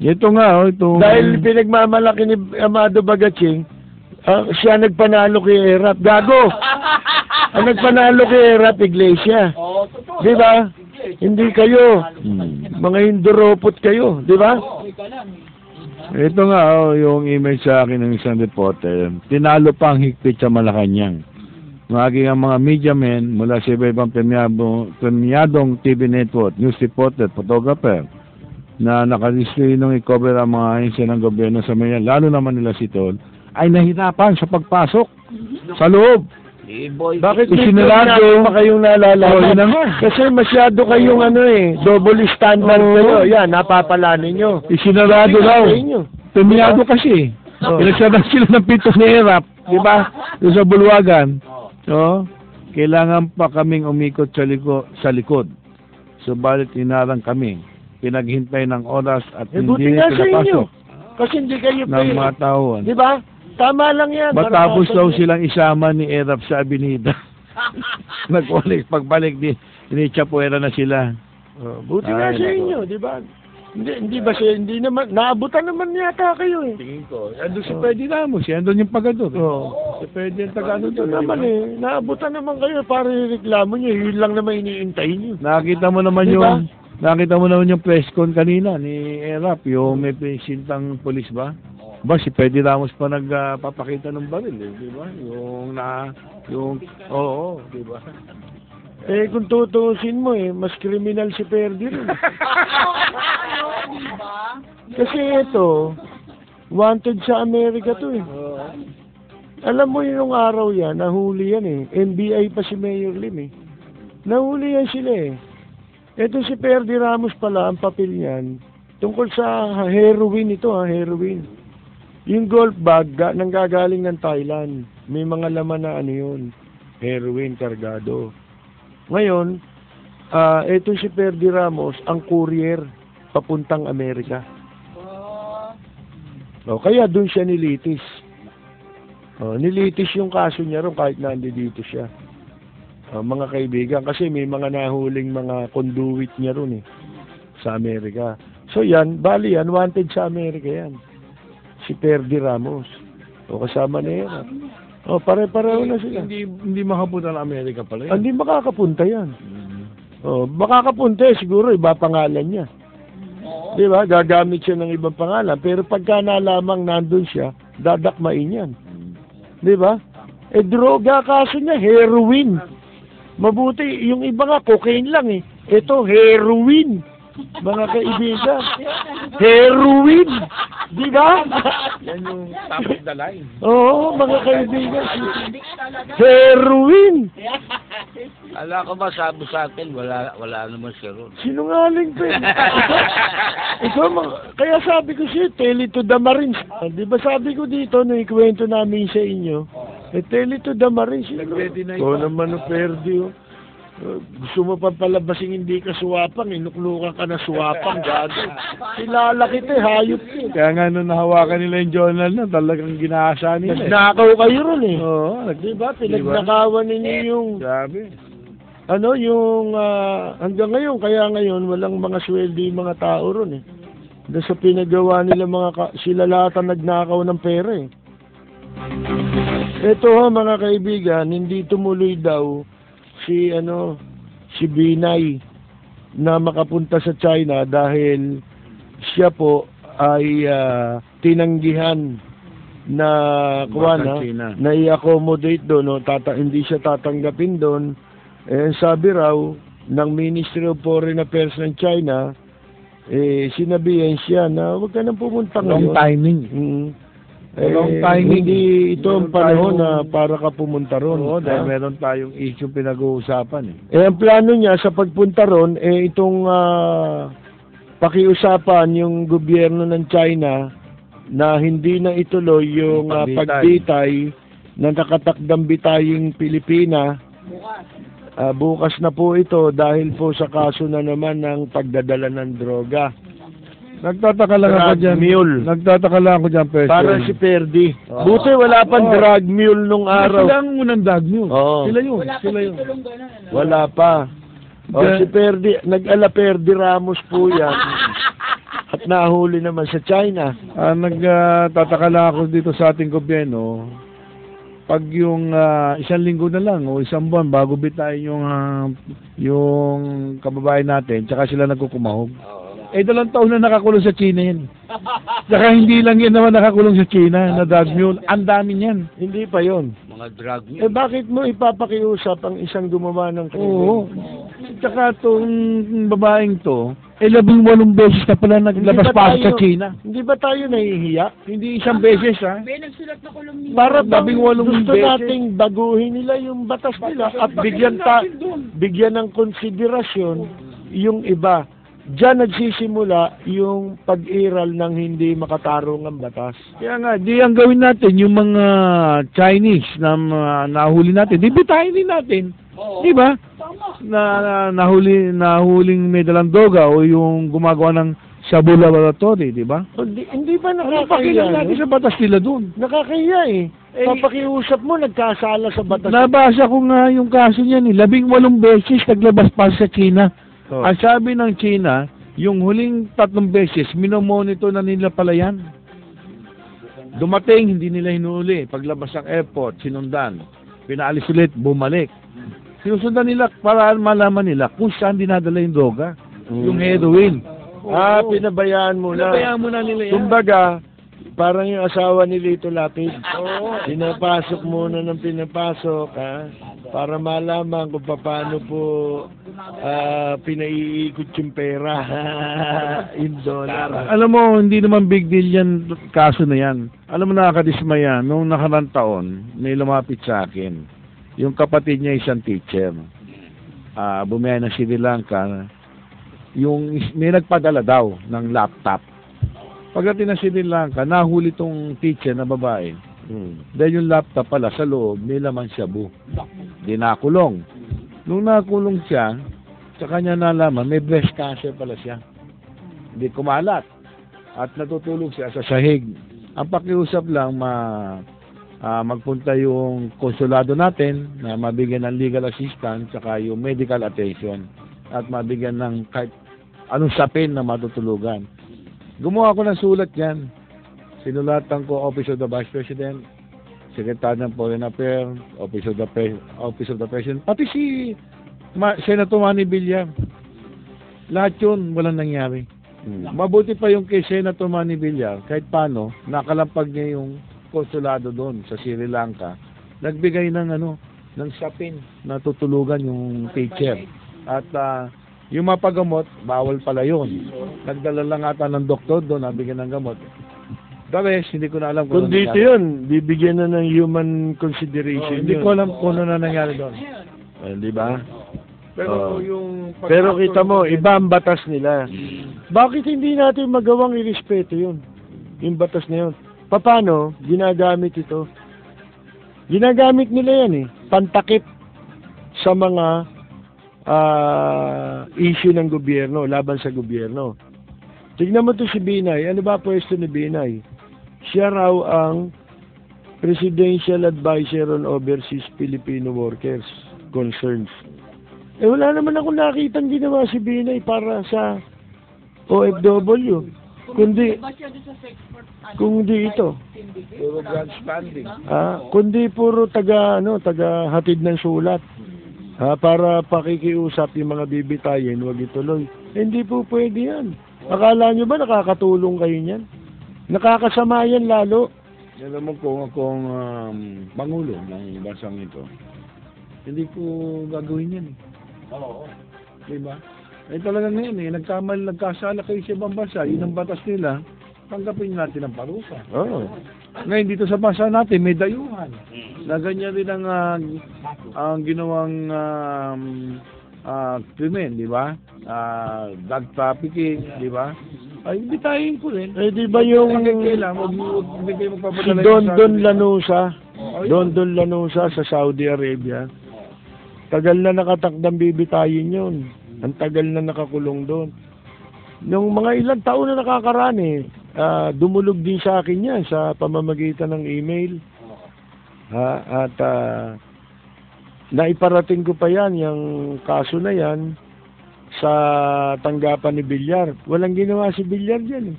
Ito nga, ito.
Dahil pinagmamalaki ni Amado Bagaching, siya nagpanalo kay Erap. Gago! Ang nagpanalo kay Erap, Iglesia. Di ba? Hindi kayo. Mga hinduropot kayo. Di ba?
Ito nga, yung email sa akin ng isang reporter, tinalo pa ang higpit sa Malacanang. Maging ang mga media men mula sa iba-ibang premiadong TV network, news reporter, photographer, na nakadisplay nung i-cover ang mga ahensya ng gobyerno sa Mayan, lalo naman nila si Tol, ay nahirapan sa pagpasok sa loob.
Bakit
Isinarado
pa kayong naalala?
yun na nga.
Kasi masyado kayong double standard kayo. Yan, napapala ninyo.
Isinarado daw. Premiado kasi.
Oh.
Pinagsara sila ng pito ni Erap, di ba? Doon sa Bulwagan. No? Kailangan pa kaming umikot sa likod. Subalit inarang kami. Pinaghintay ng oras at
Buti
hindi
nga sa inyo.
pinapasok
Kasi hindi kayo
ng mga tauhan.
Di ba? Tama lang yan.
Matapos daw
Maranasan
silang isama ni Erap sa Avenida. Pagbalik din, inichapuera na sila.
Buti nga
Ay,
sa
nako.
inyo, di ba? Hindi ba siya, hindi naman, naabutan naman yata kayo eh.
Tingin ko, andun si Pwede Ramos, andun yung pagador.
Oo.
Si Pwede yung taga-ano
Ito naman naabutan naman kayo para reklamo nyo, yun lang naman iniintay nyo.
Nakita mo naman
Diba?
yung press con kanina ni Erap, yung may sintang polis ba? Ba, si Pwede Ramos pa nagpapakita ng baril, di ba? Oo, di ba?
Kung tutuusin mo mas kriminal si Perdi rin.
Diba?
Kasi ito, wanted sa Amerika to Alam mo yung araw yan, nahuli yan NBI pa si Mayor Lim Nahuli yan sila Ito si Perdi Ramos pala, ang papel niyan, tungkol sa heroin heroin. Yung golf bag, nanggagaling ng Thailand. May mga laman na yun, heroin, kargado. Ngayon, ito si Perdi Ramos, ang courier, papuntang Amerika. Kaya doon siya nilitis. Nilitis yung kaso niya ron kahit nandito siya. Mga kaibigan, kasi may mga nahuling mga conduit niya ron sa Amerika. So yan, bali yan, wanted sa Amerika yan. Si Perdi Ramos. Kasama na yan. Pare-pareho na sila.
Hindi makapunta ng Amerika pala yan.
Hindi makakapunta yan. Makakapunta siguro iba pangalan niya. Di ba? Gagamit siya ng ibang pangalan. Pero pagka nalamang nandun siya, dadakmain yan. Di ba? Droga kaso niya, heroin. Mabuti, yung iba nga, cocaine lang Ito, heroin. Mga kaibigan. Heroin. Di ba?
Yan yung top of the line.
Oo, mga kaibigan. Heroin.
Ala ko ba sabi sa atin, wala naman siya ron.
Sinungaling pa kaya sabi ko siya, tell it to the Marines. Di ba sabi ko dito, nung ikwento namin sa inyo, tell it to the Marines.
Nag-ready
Naman Perdi gusto mo pa palabasing hindi ka suwapang, inuklukan ka na suwapang, gago. Kilala kita, hayop ka.
Kaya nga nung nahawakan nila yung journal na, talagang ginasa nila.
Nagnakaw kayo ron
Oo,
diba? Pinagnakawan ninyo yung,
sabi.
hanggang ngayon, kaya ngayon, walang mga sweldo yung mga tao ron Dahil sa pinagawa nila sila lahat ang nagnakaw ng pera Ito mga kaibigan, hindi tumuloy daw si Binay na makapunta sa China dahil siya po ay tinanggihan na na i-accommodate doon hindi siya tatanggapin doon sabi raw ng Ministry of Foreign Affairs ng China sinabihan siya na huwag ka nang pumunta ngayon.
Long timing. Long timing.
Hindi ito ang panahon na para ka pumunta ron.
Oo, dahil meron tayong issue pinag-uusapan
ang plano niya sa pagpunta ron, itong pakiusapan yung gobyerno ng China na hindi na ituloy yung pagbitay ng nakatakdang bitaying Pilipina. Bukas na po ito dahil po sa kaso na naman ng pagdadala ng droga.
Nagtataka lang ako dyan. Percy.
Para si Perdi. Buti wala pang drug mule nung araw.
Sila ang unang drug mule. Sila yun.
Wala pa. Si Perdi, nag-ala Perdi Ramos po yan. At nahuli naman sa China.
Nagtataka lang ako dito sa ating gobyerno. Pag yung isang linggo na lang o isang buwan bago bitayin yung kababayan natin, tsaka sila nagkukumahog. 2 taon na nakakulong sa China yan. Saka hindi lang yan naman nakakulong sa China na drug mule. Ang dami niyan.
Hindi pa yon.
Mga drug
Eh bakit mo ipapakiusap ang isang gumawa ng krimen?
Oo. Tsaka itong babaeng to, 18 beses na pala naglabas pa sa China.
Hindi ba tayo nahihiya?
Hindi isang beses, ha?
May nagsulat na kolumn niya.
Para bang
18
gusto
beses.
nating baguhin nila yung batas nila at bigyan ng konsiderasyon yung iba. Diyan nagsisimula yung pag-iral ng hindi makatarong ang batas.
Kaya nga, di ang gawin natin, yung mga Chinese na nahuli natin, di bitahin din natin. Di ba? Nahuling may dalang droga o yung gumagawa ng Shabu Laboratory, di ba?
Hindi ba
Ano
nakakahiya?
pakilang natin sa batas nila doon?
Nakakahiya eh. Papakiusap mo, nagkasala sa batas.
Nabasa ko nga yung kaso niyan, 18 beses naglabas pa sa China.
Oh.
Ang sabi ng China, yung huling 3 beses, minomonitor na nila pala yan. Dumating, hindi nila hinuli. Paglabas ng airport, sinundan. Pinaalis ulit, bumalik. Sinusundan nila para malaman nila kung saan dinadala yung droga. Yung heroin.
Pinabayaan mo na.
Pinabayaan mo na nila yan.
Kumbaga, parang yung asawa ni Lito Lapid. Pinapasok muna ng pinapasok, para malaman kung paano po pinaiikot yung pera. Yung dollar.
Alam mo, hindi naman big deal yan, kaso na yan. Alam mo, nakakadismaya, nung nakarang taon, may lumapit sa akin. Yung kapatid niya isang teacher. Bumiyay ng Sri Lanka. May nagpadala daw ng laptop. Pagdating ng Sri Lanka, nahuli tong teacher na babae. Dahil yung laptop pala sa loob, may laman shabu. Di nakulong. Nung nakulong siya, sa kanya nalaman, may breast cancer pala siya. Hindi kumalat. At natutulog siya sa sahig. Ang pakiusap lang, magpunta yung konsulado natin na mabigyan ng legal assistance saka yung medical attention at mabigyan ng kahit anong sapin na matutulugan. Gumawa ko ng sulat yan. Sinulatan ko Office of the Vice President, Secretary ng Foreign Affairs, Office of the President, pati si Senator Manny Villar. Lahat yun, walang nangyari. Mabuti pa yung kay Senator Manny Villar, kahit paano, nakalampag niya yung konsulado doon sa Sri Lanka. Nagbigay ng ng sapin na tutulugan yung teacher. At yung mapagamot, bawal pala yun. Nagdala lang ata ng doktor doon, nabigyan ng gamot. The rest, hindi ko na alam
Kung dito yun, bibigyan na ng human consideration.
Hindi ko alam kung ano na nangyari doon.
Di ba?
Pero yung...
Pero kita mo, iba ang batas nila. Bakit hindi natin magawang irespeto yun? Yung batas na yun. Paano? Ginagamit ito. Ginagamit nila yan eh. Pantakip sa mga issue ng gobyerno, laban sa gobyerno. Tignan mo to si Binay. Ano ba pwesto ni Binay? Siya raw ang Presidential Advisor on Overseas Filipino Workers Concerns. Wala naman ako nakitang ginawa si Binay para sa OFW. Kundi ito.
Puro grant funding.
Kundi puro taga hatid ng sulat. Para pakikiusap yung mga bibitayin, wag ituloy. Hindi po pwede yan. Akala nyo ba nakakatulong kayo niyan? Nakakasama yan lalo.
Alam mo kung Pangulo ng bansang ito, hindi ko gagawin yan. Oo. Diba? Talaga ngayon nagkasala kayo sa ibang bansa, yun ang batas nila, tanggapin natin ang parusa.
Oo.
Ngayon dito sa bansa natin may dayuhan. Na ganyan din ang ginawang krimen, di ba? Drug trafficking, di ba? Ay, bitayin ko rin.
Di ba yung si Don Lanusa? Don Lanusa sa Saudi Arabia. Tagal na nakatakdang bibitayin yun. Ang tagal na nakakulong doon. Nung mga ilang taon na nakakaraan dumulog din sa akin yan sa pamamagitan ng email. At naiparating ko pa yan, yung kaso na yan, sa tanggapan ni Villar. Walang ginawa si Villar dyan.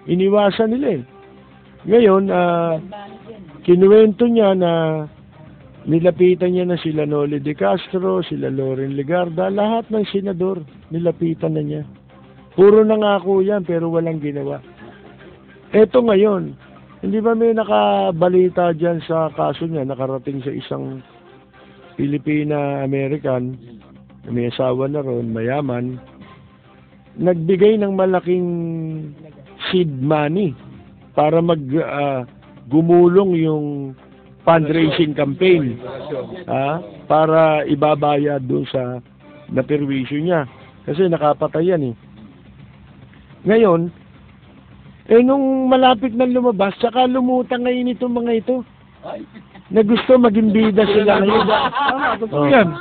Iniwasan nila eh. Ngayon, kinuwento niya na nilapitan niya na sila Noli de Castro, sila Loren Legarda, lahat ng senador, nilapitan na niya. Puro nangako yan, pero walang ginawa. Eto ngayon, hindi ba may nakabalita dyan sa kaso niya, nakarating sa isang Filipina-American, may asawa na ron, mayaman, nagbigay ng malaking seed money para gumulong yung fundraising campaign para ibabayad doon sa naperwisyo niya kasi nakapatay yan ngayon nung malapit na lumabas saka lumutang ngayon itong mga ito na gusto maging bida sila ngayon. Yan.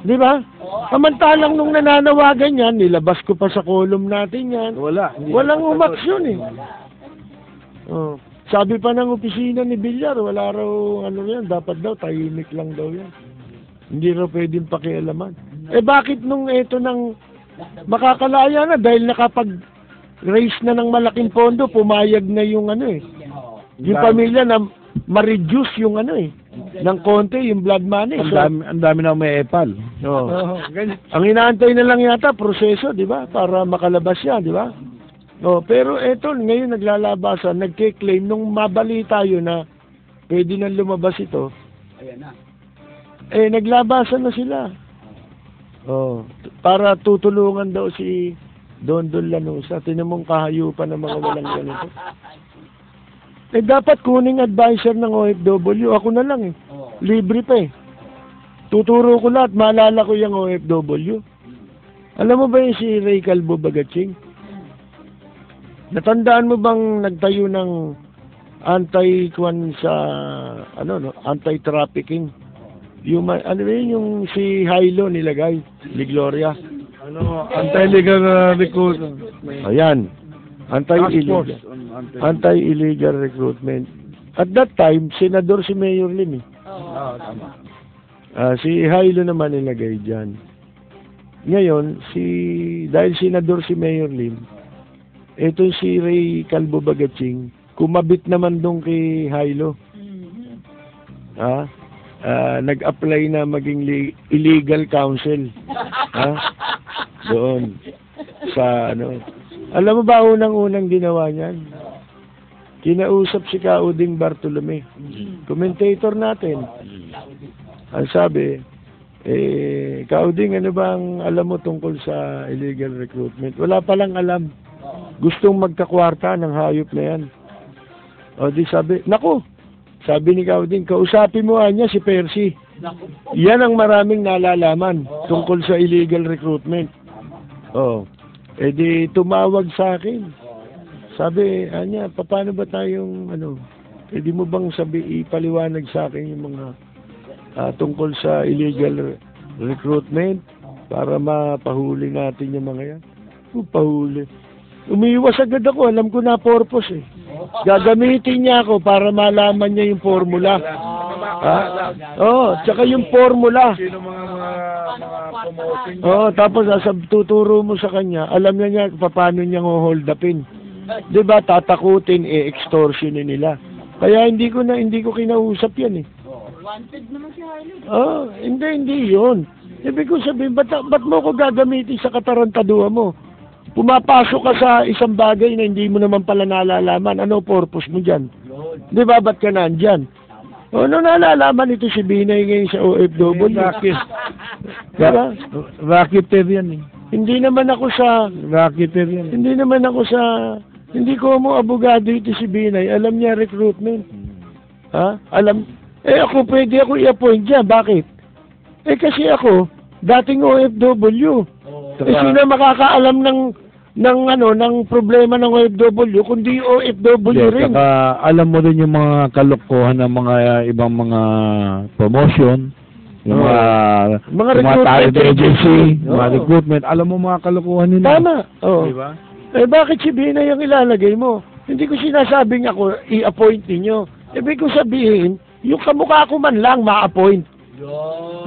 Di ba? Samantalang nung nananawagan yan, nilabas ko pa sa column natin yan. Walang umaksyon Sabi pa ng opisina ni Villar, wala raw yan, dapat daw tahimik lang daw yan. Hindi raw pwedeng pakialaman. Bakit nung ito nang makakalaya na dahil nakapag-raise na ng malaking pondo, pumayag na yung yung pamilya na ma-reduce yung ng konti, yung blood money.
Ang dami na may epal.
Ang inaantay na lang yata, proseso, di ba? Para makalabas yan, di ba? Pero eto, ngayon naglalabasan, nagke-claim nung mabalita yun na pwede nang lumabas ito. Naglabasan na sila. Para tutulungan daw si Don Lanusa. Tinamong kahayupan ng mga walang ganito. Dapat kuning advisor ng OFW. Ako na lang Libre pa Tuturo ko lahat. Maalala ko yung OFW. Alam mo ba yung si Ray Calvo Bagatsing? Natandaan mo bang nagtayo ng anti-trafficking? Yung yung si Hilo nilagay, ni Gloria.
Anti-legal recruitment.
Ayan. Anti-illegal recruitment. At that time, senador si Mayor Lim
Tama.
Si Hilo naman nilagay dyan. Ngayon, dahil senador si Mayor Lim, ito si Ray Calvo Bagatsing, kumabit naman doon kay Hilo. Nag-apply na maging illegal counsel. Doon. Sa Alam mo ba unang-unang ginawa niyan? Kinausap si Kauding Bartolome. Commentator natin. Ang sabi, Kauding, ano bang alam mo tungkol sa illegal recruitment? Wala palang alam. Gustong magkakwarta ng hayop na yan. Di sabi, naku, sabi ni Kauding, kausapin mo niya si Percy. Yan ang maraming nalalaman tungkol sa illegal recruitment. Di tumawag sa akin. Sabi, Anya, paano ba tayong, pwede mo bang ipaliwanag sa akin yung mga tungkol sa illegal recruitment para mapahuli natin yung mga yan? Pahuli. Umiiwas agad ako, alam ko na purpose Gagamitin niya ako para malaman niya yung formula. Tsaka yung formula. Tapos tuturo mo sa kanya, alam niya paano niya hold upin. 'Di ba? Tatakutin, extortionin nila. Kaya hindi ko kinausap yan
Wanted naman si Harley.
Hindi yun. Ibig ko sabihin, ba't mo ko gagamitin sa katarantaduhan mo? Pumapasok ka sa isang bagay na hindi mo naman pala nalalaman. Ano purpose mo dyan? Di ba, ba't ka nandyan? Ano nalalaman ito si Binay ngayon sa OFW? Diba?
Racketeer yan
Hindi naman ako sa...
Racketeer yan.
Hindi ko mo abogado ito si Binay. Alam niya recruitment. Alam... ako pwede ako i-appoint dyan. Bakit? Kasi ako, dating OFW. Sino makakaalam ng problema ng OFW kundi OFW rin.
Saka alam mo rin yung mga kalokohan ng mga ibang mga promotion, yung mga recruitment agency, mga recruitment. Alam mo mga kalokohan nila.
Tama.
Diba?
Bakit si Binay ang ilalagay mo? Hindi ko sinasabing ako i-appoint ninyo. Ibig ko sabihin, yung kamukha ko man lang ma-appoint.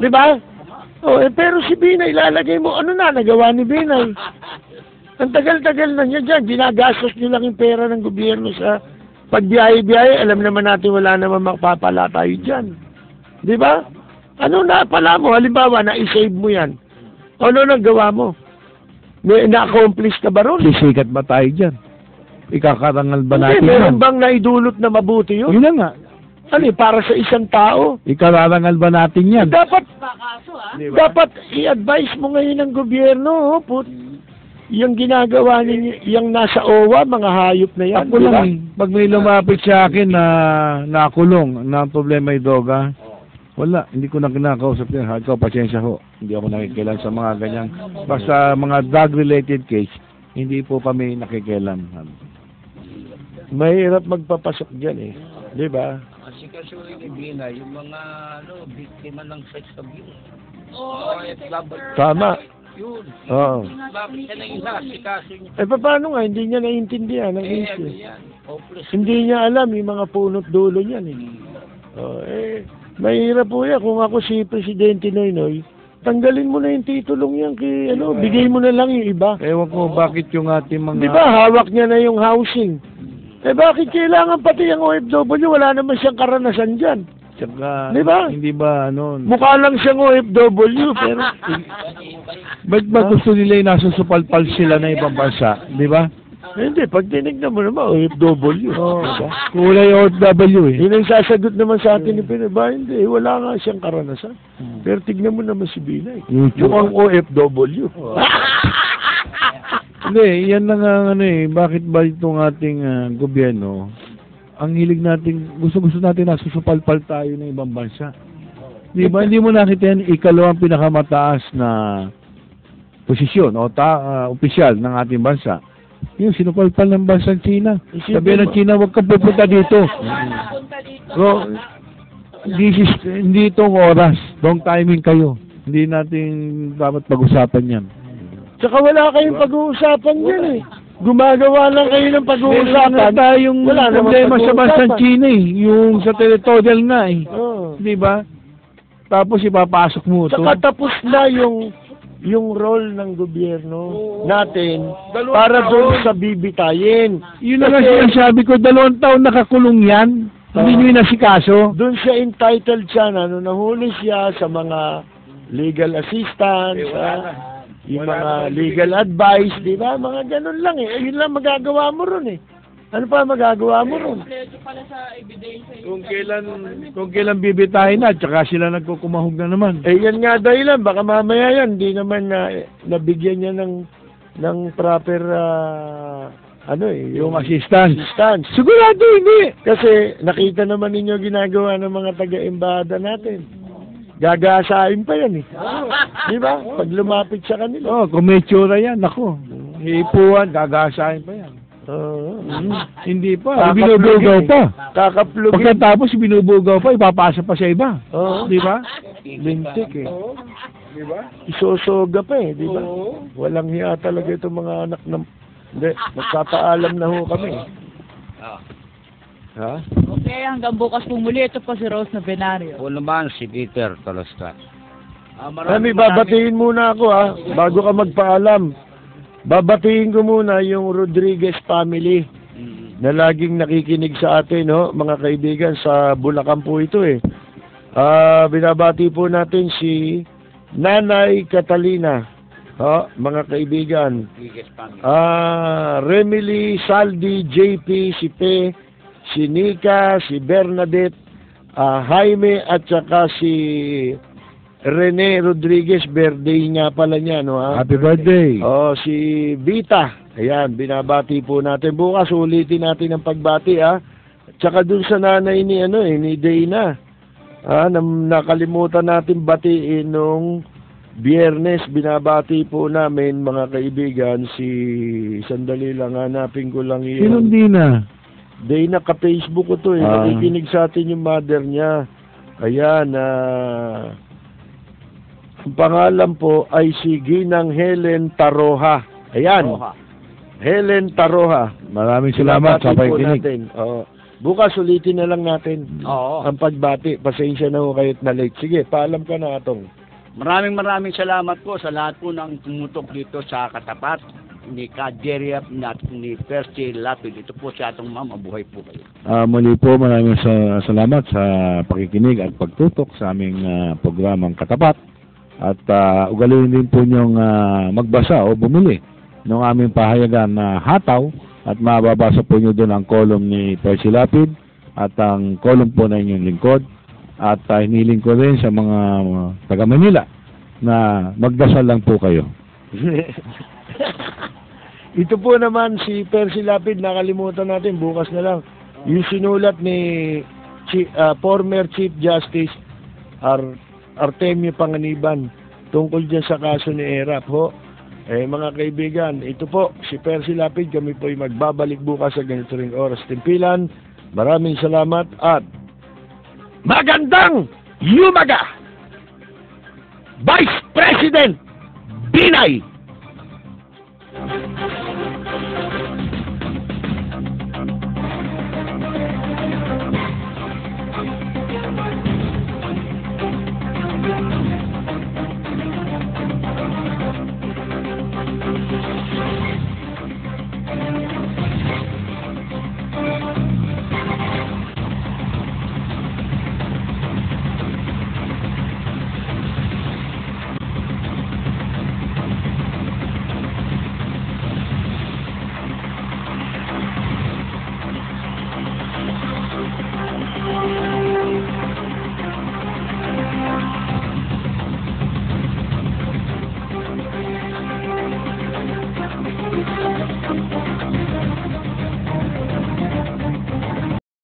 Diba? Pero si Binay, ilalagay mo, ano na nagawa ni Binay? Ang tagal-tagal na niya dyan, ginagastos niyo lang yung pera ng gobyerno sa pagbiyahe-biyahe. Alam naman natin wala naman makapapala tayo dyan. Di ba? Ano na pala mo? Halimbawa, na-save mo yan. Ano nang gawa mo? May na-accomplish ka ba ron?
Sisikat ba tayo dyan? Ikakarangal ba natin
Hindi, meron
yan?
bang naidulot na mabuti yun?
Yun na nga.
Ano para sa isang tao?
Ikararangal ba natin yan?
Dapat
Bakaso ah.
dapat i-advise mo ngayon ng gobyerno, yung ginagawa ninyo, yung nasa OWA, mga hayop na yan.
Ako
di
lang
ba?
eh. Pag may lumapit sa akin na nakulong, na problema ay droga, wala, hindi ko na kinakausap yan. Ikaw, pasensya ho. Hindi ako nakikilan sa mga ganyang. Basta mga drug-related case, hindi po kami nakikilan.
Mahirap magpapasok dyan eh. Di ba?
Kasi ni Bina, yung mga biktima ng sex abuse.
Oo,
Tama.
Yun.
Oo.
Bakit ka nang inasikaso niya?
Paano nga, hindi niya naintindihan ang
Ano
issue.
yan? Hopeless.
Hindi niya alam yung mga punot dulo niyan eh. Mahirap po yan. Kung ako si Presidente Noynoy, tanggalin mo na yung titulong yan kay, bigay mo na lang yung iba.
Ewan ko, bakit yung ating mga...
Di ba, hawak niya na yung housing. Bakit kailangan pati yung OFW? Wala naman siyang karanasan dyan.
Tsaka,
Di ba?
hindi ba,
Mukha lang siyang OFW, pero...
ba't ba gusto nila yung nasusupalpal sila na ibang bansa? Di ba?
Hindi, pag tinignan mo naman, OFW. Diba?
Kulay OFW eh.
Yun ang sasagot naman sa atin ni Pinoy. Ba, hindi, wala nga siyang karanasan. Pero tignan mo naman si Binay. Mukhang OFW.
Hindi, yan lang ang bakit ba itong ating gobyerno, ang hilig natin, gusto-gusto natin na susupalpal tayo ng ibang bansa. Di ba? Hindi mo nakita yan, ikalawang pinakamataas na posisyon o opisyal ng ating bansa. Yung sinupalpal ng bansang China. Sabi ng China, huwag kang pupunta dito.
Punta dito.
So, hindi itong oras. Wrong timing kayo. Hindi natin dapat pag-usapan yan.
Tsaka wala kayong pag-uusapan yan eh. Gumagawa lang kayo ng pag-uusapan.
Meron na tayong
wala namang
problema sa bansang
pag-uusapan.
China eh. Yung sa territorial nga eh.
Oo.
Di ba? Tapos ipapasok mo ito.
Tsaka tapos na yung role ng gobyerno natin para doon sa bibitayin.
Yun na lang sinasabi ko, 2 taon nakakulong yan. Hindi nyo inasikaso.
Doon siya entitled siya na nahuli siya sa mga legal assistance, yung mga legal advice, di ba? Mga ganun lang eh. Yun lang magagawa mo ron eh. Ano pa magagawa mo ron?
Kompleto pala sa ebidensya.
Kung kailan bibitahin na, tsaka sila nagkukumahog na naman.
Yan nga dahilan. Baka mamaya yan, di naman nabigyan niya ng proper,
Yung assistance.
assistance.
Sigurado hindi.
Kasi nakita naman ninyo ginagawa ng mga taga-embahada natin. Gagasain pa yan eh. Di ba? Pag lumapit sa kanila.
Kung may tsura yan, ako. Iipuan, gagasahin pa yan. Hindi pa. Binubugaw pa.
Kakaplugin.
Pagkatapos, binubugaw pa, ipapasa pa sa iba. Di ba?
Lintik eh. Di ba? Isosoga pa eh, di ba? Walang hiya talaga itong mga anak ng... Hindi, magpapaalam na ho kami. Ha?
Okay, hanggang bukas po muli. Ito po si Rose Novenario.
O naman si Peter Talasca.
Kami, babatiin muna ako ha, bago ka magpaalam. Babatiin ko muna yung Rodriguez family na laging nakikinig sa atin, no? Mga kaibigan, sa Bulacan po ito eh. Binabati po natin si Nanay Catalina, mga kaibigan. Remily, Saldi, JP, si Pe, si Nika, si Bernadette, Jaime at saka si Rene Rodriguez, birthday nga pala niya, no?
Happy birthday.
Si Vita. Ayan, binabati po natin. Bukas ulitin natin ang pagbati, Tsaka dun sa nanay ni ni Dana. Nakalimutan natin batiin nung Biyernes, binabati po namin mga kaibigan sandali lang, hanapin ko lang yun.
Sinong Dina?
Dana, ka-Facebook ko to eh. Nakikinig sa atin yung mother niya. Ayan, ang pangalan po ay si Ginang Helen Taroha. Ayan. Helen Taroha.
Maraming salamat sa pakikinig.
Bukas ulitin na lang natin
Oo.
ang pagbati. Pasensya na ho kahit na late. Sige, paalam ka na atong.
Maraming salamat po sa lahat po ng tumutok dito sa Katapat ni Jerry Yap at ni Percy Lapid. Ito po si atong ma'am, mabuhay po kayo.
Muli po, maraming salamat sa pakikinig at pagtutok sa aming programang Katapat. At ugaliin din po niyong magbasa o bumili
ng aming pahayagan na hataw at mababasa po nyo doon ang column ni Percy Lapid at ang column po na inyong lingkod. At hiniling ko rin sa mga taga Manila na magdasal lang po kayo.
Ito po naman si Percy Lapid, nakalimutan natin, bukas na lang. Yung sinulat ni former Chief Justice Artemio Panganiban tungkol dyan sa kaso ni Erap ho. Mga kaibigan, ito po si Percy Lapid, kami po ay magbabalik bukas sa ganito ring oras timpilan. Maraming salamat at magandang yumaga! Vice President Binay